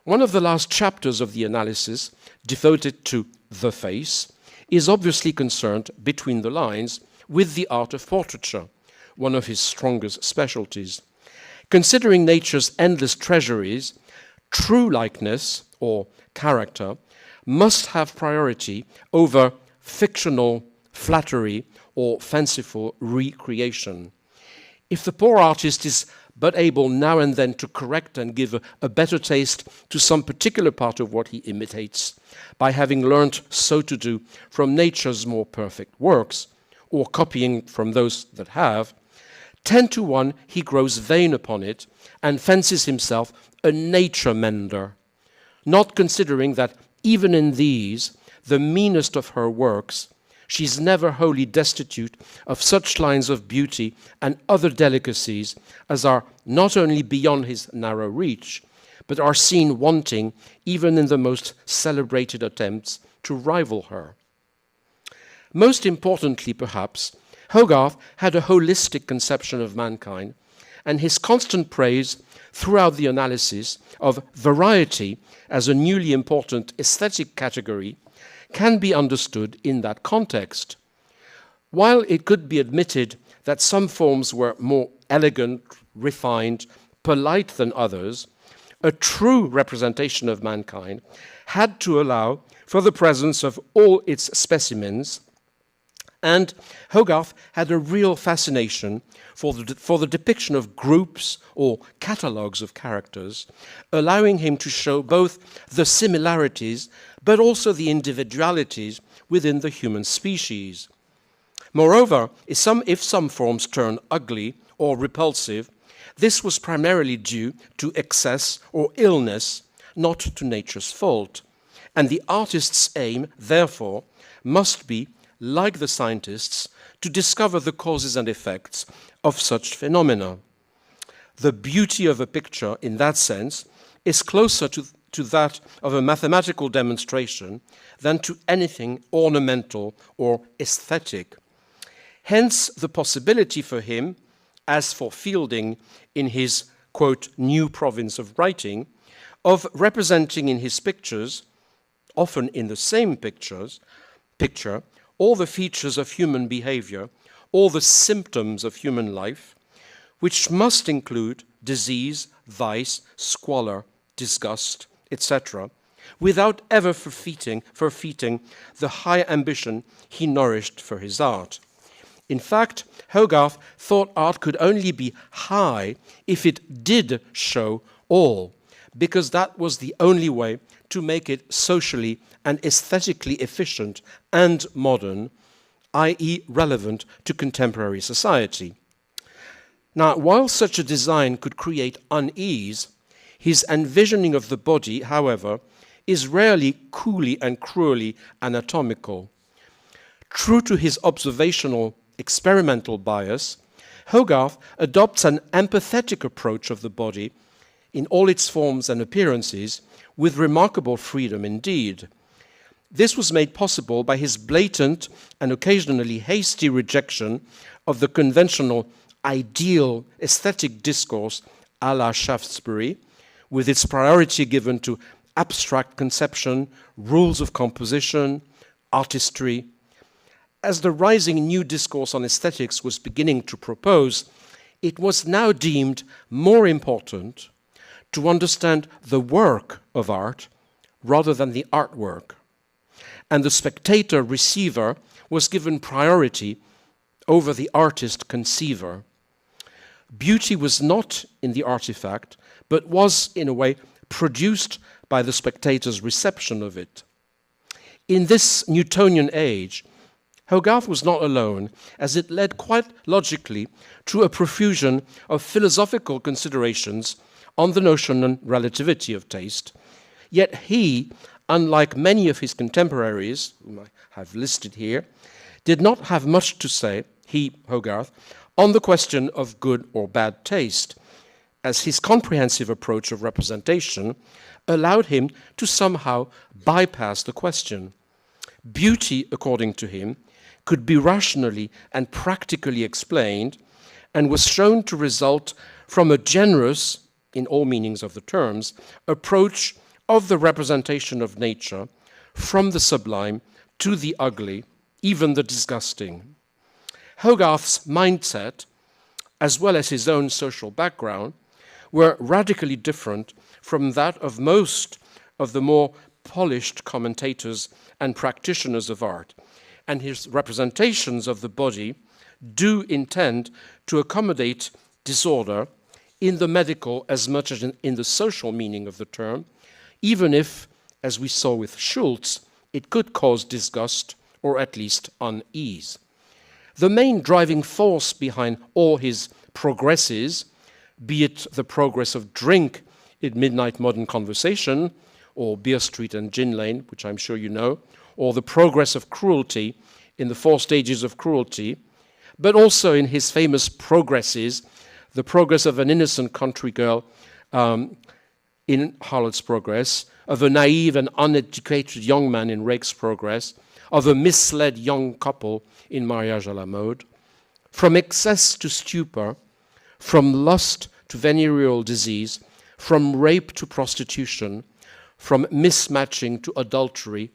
One of the last chapters of the analysis, devoted to the face, is obviously concerned, between the lines, with the art of portraiture, one of his strongest specialties. Considering nature's endless treasuries, true likeness, or character, must have priority over fictional flattery or fanciful recreation. If the poor artist is but able now and then to correct and give a better taste to some particular part of what he imitates, by having learnt so to do from nature's more perfect works, or copying from those that have, 10 to 1 he grows vain upon it and fancies himself a nature mender, not considering that even in these, the meanest of her works, she is never wholly destitute of such lines of beauty and other delicacies as are not only beyond his narrow reach, but are seen wanting even in the most celebrated attempts to rival her. Most importantly, perhaps, Hogarth had a holistic conception of mankind, and his constant praise throughout the analysis of variety as a newly important aesthetic category can be understood in that context. While it could be admitted that some forms were more elegant, refined, polite than others, a true representation of mankind had to allow for the presence of all its specimens, and Hogarth had a real fascination for the depiction of groups or catalogues of characters, allowing him to show both the similarities but also the individualities within the human species. Moreover, if some forms turn ugly or repulsive, this was primarily due to excess or illness, not to nature's fault. And the artist's aim, therefore, must be, like the scientists, to discover the causes and effects of such phenomena. The beauty of a picture, in that sense, is closer to that of a mathematical demonstration than to anything ornamental or aesthetic. Hence the possibility for him, as for Fielding in his, quote, new province of writing, of representing in his pictures, often in the same picture, all the features of human behavior, all the symptoms of human life, which must include disease, vice, squalor, disgust, etc., without ever forfeiting the high ambition he nourished for his art. In fact, Hogarth thought art could only be high if it did show all, because that was the only way to make it socially and aesthetically efficient and modern, i.e. relevant to contemporary society. Now, while such a design could create unease, his envisioning of the body, however, is rarely coolly and cruelly anatomical. True to his observational experimental bias, Hogarth adopts an empathetic approach of the body in all its forms and appearances, with remarkable freedom indeed. This was made possible by his blatant and occasionally hasty rejection of the conventional ideal aesthetic discourse à la Shaftesbury, with its priority given to abstract conception, rules of composition, artistry. As the rising new discourse on aesthetics was beginning to propose, it was now deemed more important to understand the work of art rather than the artwork. And the spectator-receiver was given priority over the artist-conceiver. Beauty was not in the artifact, but was, in a way, produced by the spectator's reception of it. In this Newtonian age, Hogarth was not alone, as it led quite logically to a profusion of philosophical considerations on the notion and relativity of taste. Yet he, unlike many of his contemporaries, whom I have listed here, did not have much to say, he, Hogarth, on the question of good or bad taste, as his comprehensive approach of representation allowed him to somehow bypass the question. Beauty, according to him, could be rationally and practically explained and was shown to result from a generous, in all meanings of the terms, approach of the representation of nature from the sublime to the ugly, even the disgusting. Hogarth's mindset, as well as his own social background, were radically different from that of most of the more polished commentators and practitioners of art, and his representations of the body do intend to accommodate disorder in the medical as much as in the social meaning of the term, even if, as we saw with Schultz, it could cause disgust or at least unease. The main driving force behind all his progresses, be it the progress of drink in Midnight Modern Conversation, or Beer Street and Gin Lane, which I'm sure you know, or the progress of cruelty in the 4 Stages of Cruelty, but also in his famous progresses, the progress of an innocent country girl in Harlot's Progress, of a naive and uneducated young man in Rake's Progress, of a misled young couple in Mariage à la Mode, from excess to stupor, from lust to venereal disease, from rape to prostitution, from mismatching to adultery.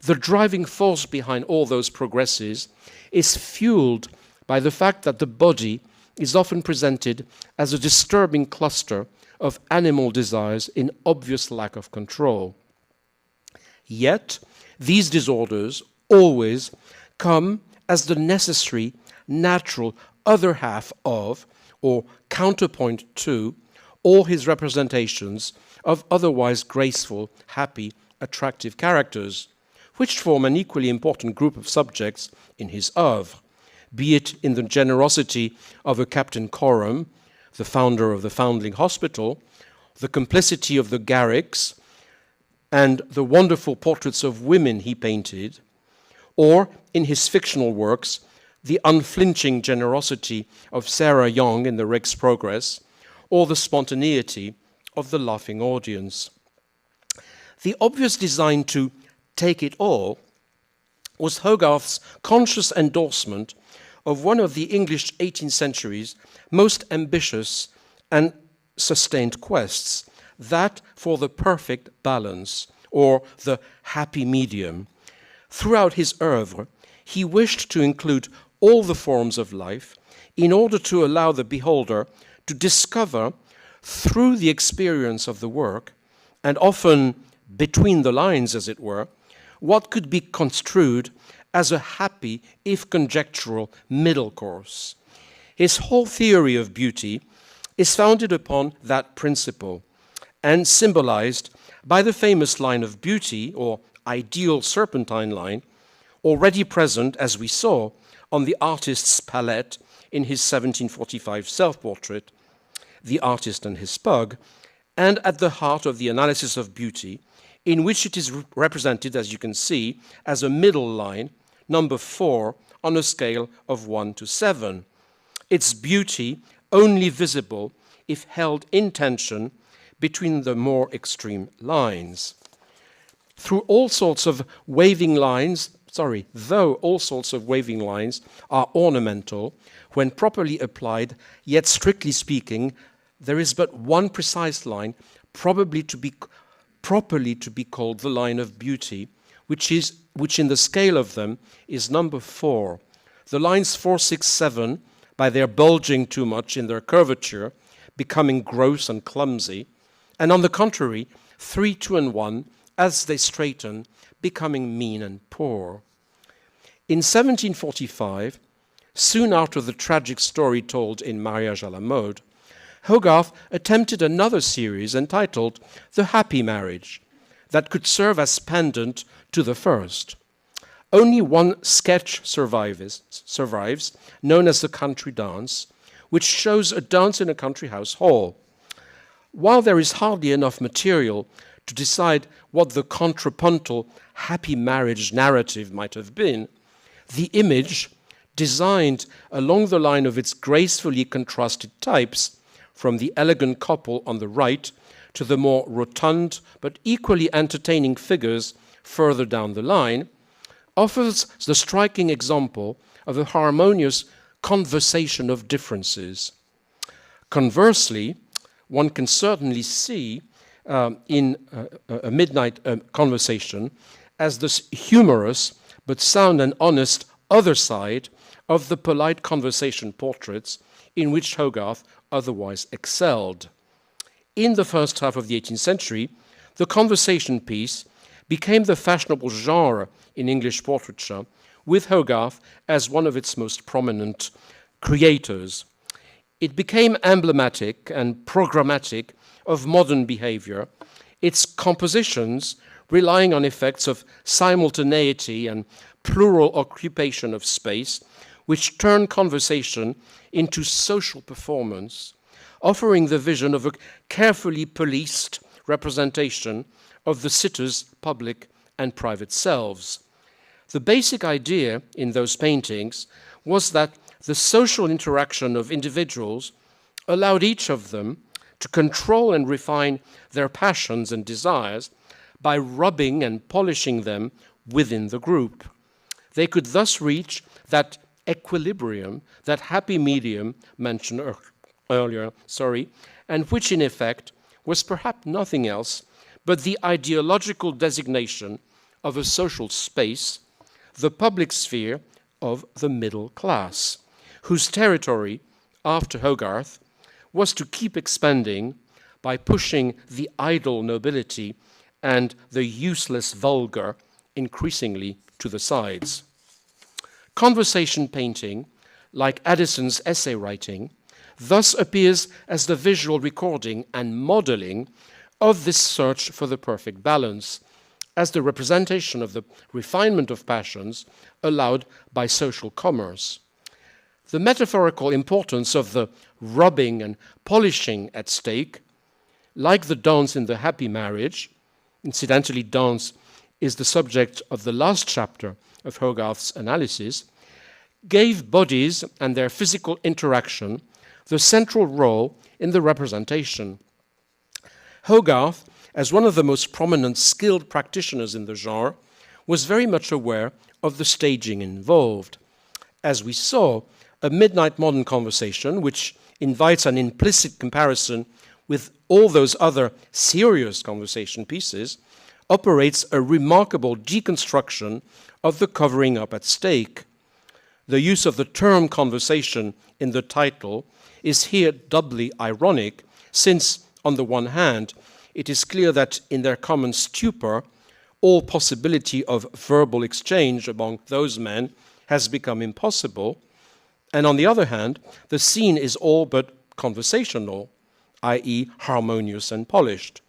The driving force behind all those progresses is fueled by the fact that the body is often presented as a disturbing cluster of animal desires in obvious lack of control. Yet, these disorders always come as the necessary, natural other half of, or counterpoint to, all his representations of otherwise graceful, happy, attractive characters, which form an equally important group of subjects in his oeuvre, be it in the generosity of a Captain Coram, the founder of the Foundling Hospital, the complicity of the Garricks, and the wonderful portraits of women he painted, or in his fictional works, the unflinching generosity of Sarah Young in The Rake's Progress, or the spontaneity of the laughing audience. The obvious design to take it all was Hogarth's conscious endorsement of one of the English 18th century's most ambitious and sustained quests, that for the perfect balance, or the happy medium. Throughout his oeuvre, he wished to include all the forms of life in order to allow the beholder to discover, through the experience of the work, and often between the lines, as it were, what could be construed as a happy, if conjectural, middle course. His whole theory of beauty is founded upon that principle and symbolized by the famous line of beauty, or ideal serpentine line, already present, as we saw, on the artist's palette in his 1745 self-portrait, The Artist and His Pug, and at the heart of the analysis of beauty, in which it is represented, as you can see, as a middle line, number 4, on a scale of 1 to 7. Its beauty only visible if held in tension between the more extreme lines. Though all sorts of waving lines are ornamental, when properly applied, yet strictly speaking, there is but one precise line, properly to be called the line of beauty, which in the scale of them is number 4. The lines 4, 6, 7, by their bulging too much in their curvature, becoming gross and clumsy, and on the contrary, 3, 2, and 1, as they straighten, becoming mean and poor. In 1745, soon after the tragic story told in Mariage à la Mode, Hogarth attempted another series entitled The Happy Marriage, that could serve as pendant to the first. Only one sketch survives, known as the Country Dance, which shows a dance in a country house hall. While there is hardly enough material to decide what the contrapuntal happy marriage narrative might have been, the image, designed along the line of its gracefully contrasted types, from the elegant couple on the right to the more rotund but equally entertaining figures further down the line, offers the striking example of a harmonious conversation of differences. Conversely, one can certainly see in a midnight conversation as the humorous but sound and honest other side of the polite conversation portraits in which Hogarth otherwise excelled. In the first half of the 18th century, the conversation piece became the fashionable genre in English portraiture, with Hogarth as one of its most prominent creators. It became emblematic and programmatic of modern behavior, its compositions relying on effects of simultaneity and plural occupation of space, which turn conversation into social performance, offering the vision of a carefully policed representation of the sitters' public and private selves. The basic idea in those paintings was that the social interaction of individuals allowed each of them to control and refine their passions and desires by rubbing and polishing them within the group. They could thus reach that equilibrium, that happy medium mentioned earlier, and which in effect was perhaps nothing else but the ideological designation of a social space, the public sphere of the middle class, whose territory, after Hogarth, was to keep expanding by pushing the idle nobility and the useless vulgar increasingly to the sides. Conversation painting, like Addison's essay writing, thus appears as the visual recording and modeling of this search for the perfect balance, as the representation of the refinement of passions allowed by social commerce. The metaphorical importance of the rubbing and polishing at stake, like the dance in The Happy Marriage, incidentally, dance is the subject of the last chapter of Hogarth's analysis, gave bodies and their physical interaction the central role in the representation. Hogarth, as one of the most prominent skilled practitioners in the genre, was very much aware of the staging involved. As we saw, a midnight modern conversation, which invites an implicit comparison with all those other serious conversation pieces, operates a remarkable deconstruction of the covering up at stake. The use of the term conversation in the title is here doubly ironic, since, on the one hand, it is clear that in their common stupor, all possibility of verbal exchange among those men has become impossible. And on the other hand, the scene is all but conversational, i.e. harmonious and polished.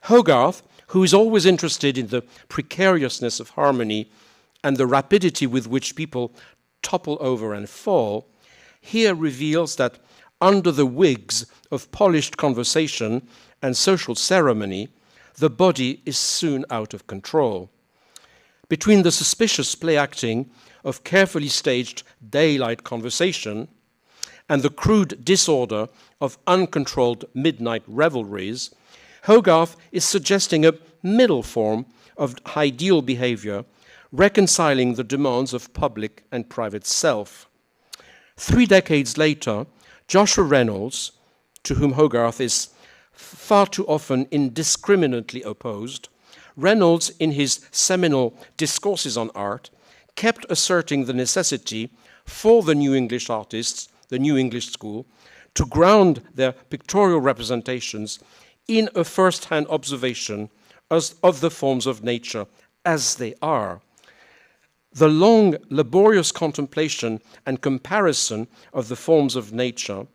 Hogarth, who is always interested in the precariousness of harmony and the rapidity with which people topple over and fall, here reveals that under the wigs of polished conversation and social ceremony, the body is soon out of control. Between the suspicious play-acting of carefully staged daylight conversation and the crude disorder of uncontrolled midnight revelries, Hogarth is suggesting a middle form of ideal behavior, reconciling the demands of public and private self. 3 decades later, Joshua Reynolds, to whom Hogarth is far too often indiscriminately opposed, Reynolds, in his seminal Discourses on Art, kept asserting the necessity for the New English artists, the New English school, to ground their pictorial representations in a first-hand observation of the forms of nature as they are. The long, laborious contemplation and comparison of the forms of nature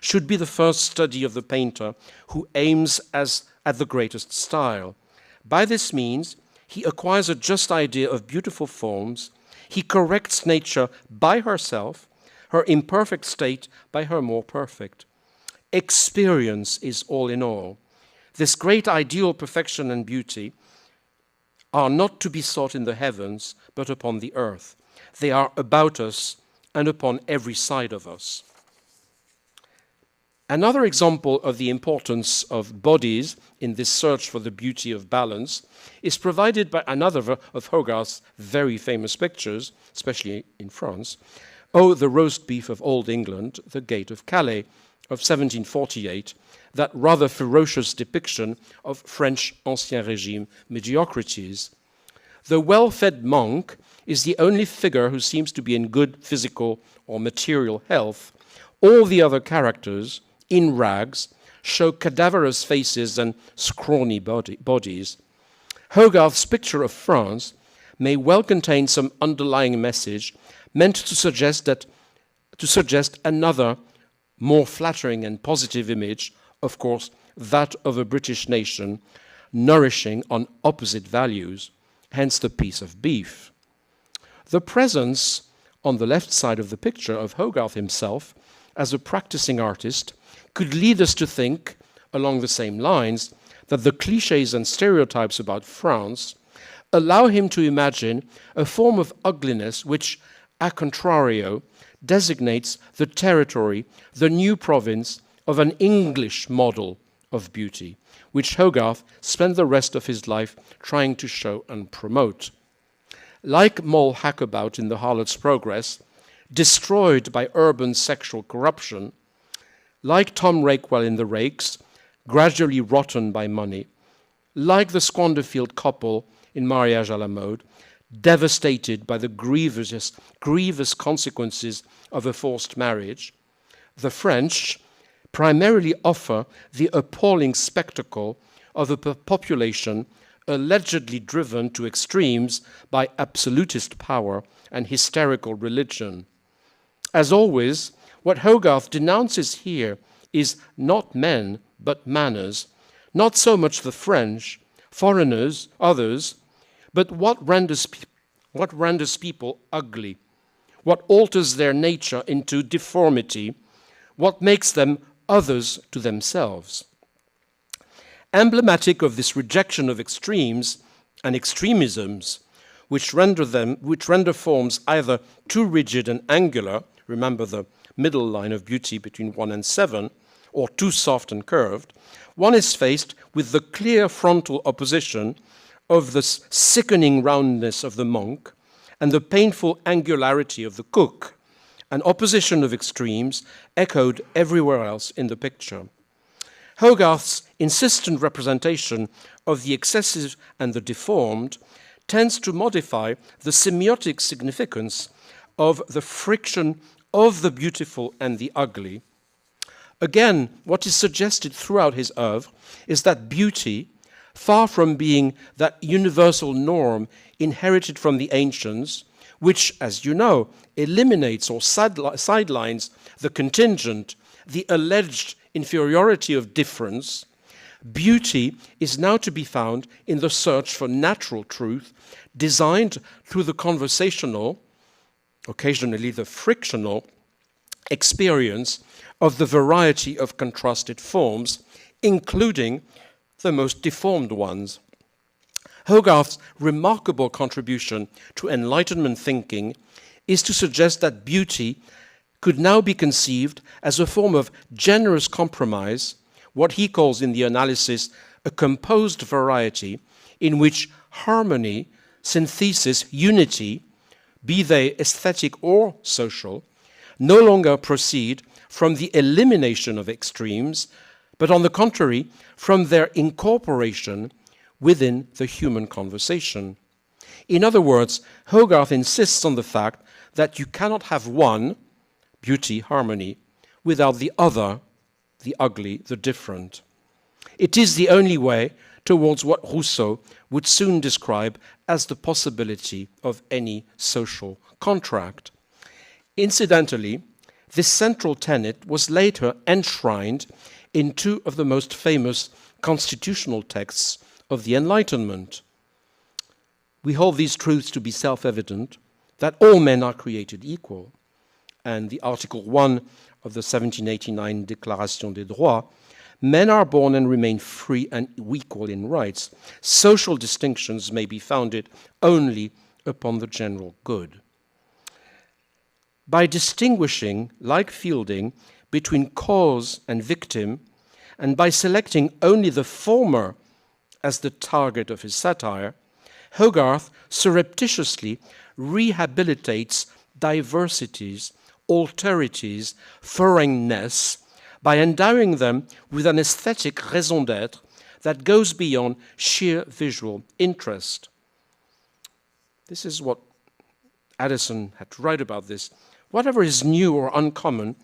should be the first study of the painter who aims at the greatest style. By this means, he acquires a just idea of beautiful forms. He corrects nature by herself, her imperfect state by her more perfect. Experience is all in all. This great ideal perfection and beauty are not to be sought in the heavens, but upon the earth. They are about us and upon every side of us. Another example of the importance of bodies in this search for the beauty of balance is provided by another of Hogarth's very famous pictures, especially in France, Oh, the Roast Beef of Old England, The Gate of Calais, of 1748, that rather ferocious depiction of French Ancien Régime mediocrities. The well-fed monk is the only figure who seems to be in good physical or material health. All the other characters, in rags, show cadaverous faces and scrawny bodies. Hogarth's picture of France may well contain some underlying message meant to suggest another, more flattering and positive image, of course, that of a British nation nourishing on opposite values, hence the piece of beef. The presence, on the left side of the picture, of Hogarth himself as a practicing artist could lead us to think, along the same lines, that the clichés and stereotypes about France allow him to imagine a form of ugliness which, a contrario, designates the territory, the new province of an English model of beauty, which Hogarth spent the rest of his life trying to show and promote. Like Moll Hackabout in The Harlot's Progress, destroyed by urban sexual corruption, like Tom Rakewell in The Rakes, gradually rotten by money, like the Squanderfield couple in Mariage à la Mode, devastated by the grievous consequences of a forced marriage, the French primarily offer the appalling spectacle of a population allegedly driven to extremes by absolutist power and hysterical religion. As always, what Hogarth denounces here is not men, but manners, not so much the French, foreigners, others, but what renders people ugly, what alters their nature into deformity, what makes them others to themselves. Emblematic of this rejection of extremes and extremisms, which render forms either too rigid and angular, remember the middle line of beauty between 1 and 7, or too soft and curved, one is faced with the clear frontal opposition of the sickening roundness of the monk and the painful angularity of the cook, an opposition of extremes echoed everywhere else in the picture. Hogarth's insistent representation of the excessive and the deformed tends to modify the semiotic significance of the friction of the beautiful and the ugly. Again, what is suggested throughout his oeuvre is that beauty, far from being that universal norm inherited from the ancients, which, as you know, eliminates or sidelines the contingent, the alleged inferiority of difference, beauty is now to be found in the search for natural truth, designed through the conversational, occasionally the frictional, experience of the variety of contrasted forms, including the most deformed ones. Hogarth's remarkable contribution to Enlightenment thinking is to suggest that beauty could now be conceived as a form of generous compromise, what he calls in the analysis a composed variety in which harmony, synthesis, unity, be they aesthetic or social, no longer proceed from the elimination of extremes, but on the contrary, from their incorporation within the human conversation. In other words, Hogarth insists on the fact that you cannot have one, beauty, harmony, without the other, the ugly, the different. It is the only way towards what Rousseau would soon describe as the possibility of any social contract. Incidentally, this central tenet was later enshrined in two of the most famous constitutional texts of the Enlightenment. We hold these truths to be self-evident, that all men are created equal. And the Article 1 of the 1789 Déclaration des Droits, men are born and remain free and equal in rights. Social distinctions may be founded only upon the general good. By distinguishing, like Fielding, between cause and victim, and by selecting only the former as the target of his satire, Hogarth surreptitiously rehabilitates diversities, alterities, foreignness, by endowing them with an aesthetic raison d'être that goes beyond sheer visual interest. This is what Addison had to write about this. Whatever is new or uncommon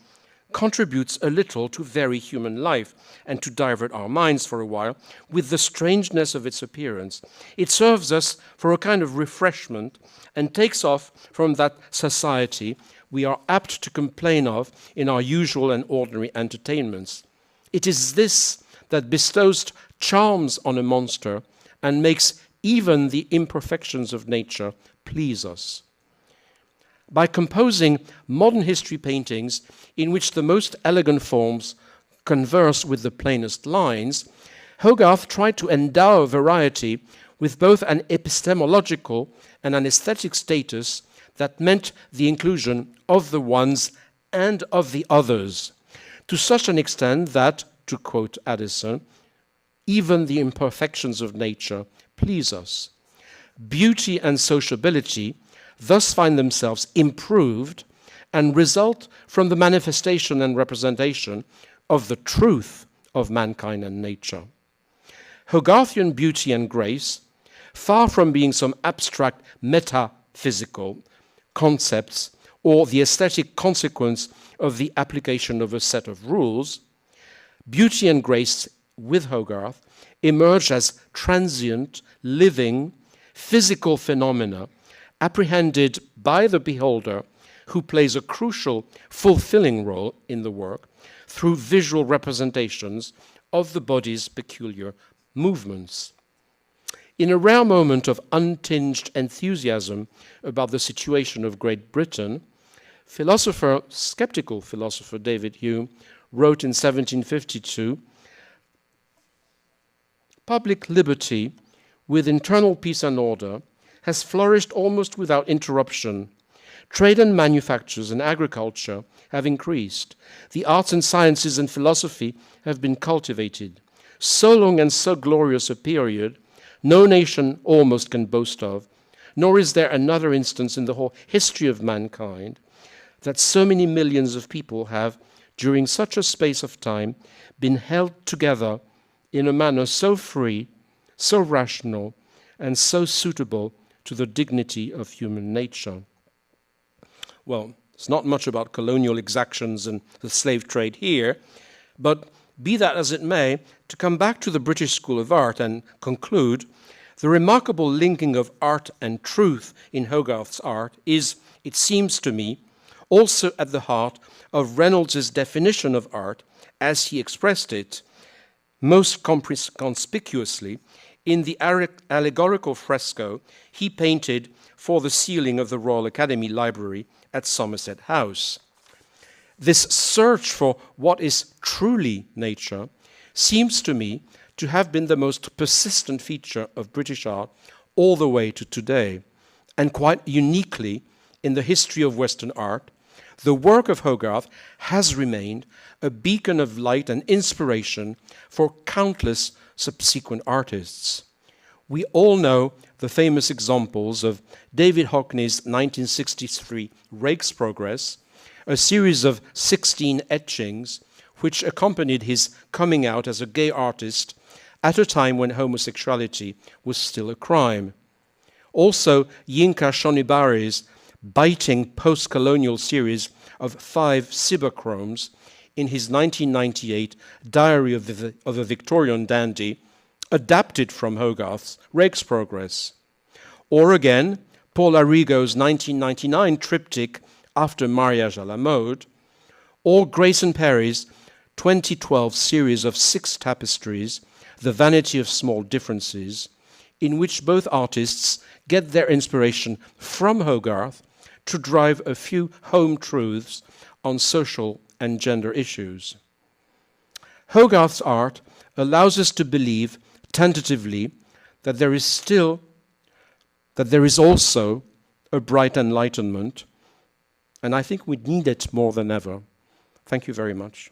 contributes a little to vary human life and to divert our minds for a while with the strangeness of its appearance. It serves us for a kind of refreshment and takes off from that society we are apt to complain of in our usual and ordinary entertainments. It is this that bestows charms on a monster and makes even the imperfections of nature please us. By composing modern history paintings in which the most elegant forms converse with the plainest lines, Hogarth tried to endow variety with both an epistemological and an aesthetic status that meant the inclusion of the ones and of the others, to such an extent that, to quote Addison, even the imperfections of nature please us. Beauty and sociability thus find themselves improved and result from the manifestation and representation of the truth of mankind and nature. Hogarthian beauty and grace, far from being some abstract metaphysical concepts or the aesthetic consequence of the application of a set of rules, beauty and grace with Hogarth emerge as transient, living, physical phenomena apprehended by the beholder, who plays a crucial, fulfilling role in the work through visual representations of the body's peculiar movements. In a rare moment of untinged enthusiasm about the situation of Great Britain, skeptical philosopher David Hume wrote in 1752, "Public liberty, with internal peace and order, has flourished almost without interruption. Trade and manufactures and agriculture have increased. The arts and sciences and philosophy have been cultivated. So long and so glorious a period, no nation almost can boast of, nor is there another instance in the whole history of mankind, that so many millions of people have, during such a space of time, been held together in a manner so free, so rational, and so suitable to the dignity of human nature." Well, it's not much about colonial exactions and the slave trade here, but Be that as it may, to come back to the British School of Art and conclude, the remarkable linking of art and truth in Hogarth's art is, it seems to me, also at the heart of Reynolds's definition of art as he expressed it, most conspicuously in the allegorical fresco he painted for the ceiling of the Royal Academy Library at Somerset House. This search for what is truly nature seems to me to have been the most persistent feature of British art all the way to today, and quite uniquely in the history of Western art, the work of Hogarth has remained a beacon of light and inspiration for countless subsequent artists. We all know the famous examples of David Hockney's 1963 Rake's Progress, a series of 16 etchings which accompanied his coming out as a gay artist at a time when homosexuality was still a crime. Also, Yinka Shonibare's biting post-colonial series of 5 cyberchromes in his 1998 Diary of a Victorian Dandy, adapted from Hogarth's Rake's Progress. Or again, Paul Arrigo's 1999 triptych After Mariage à la Mode, or Grayson Perry's 2012 series of 6 tapestries, The Vanity of Small Differences, in which both artists get their inspiration from Hogarth to drive a few home truths on social and gender issues. Hogarth's art allows us to believe tentatively that there is also a bright enlightenment, and I think we need it more than ever. Thank you very much.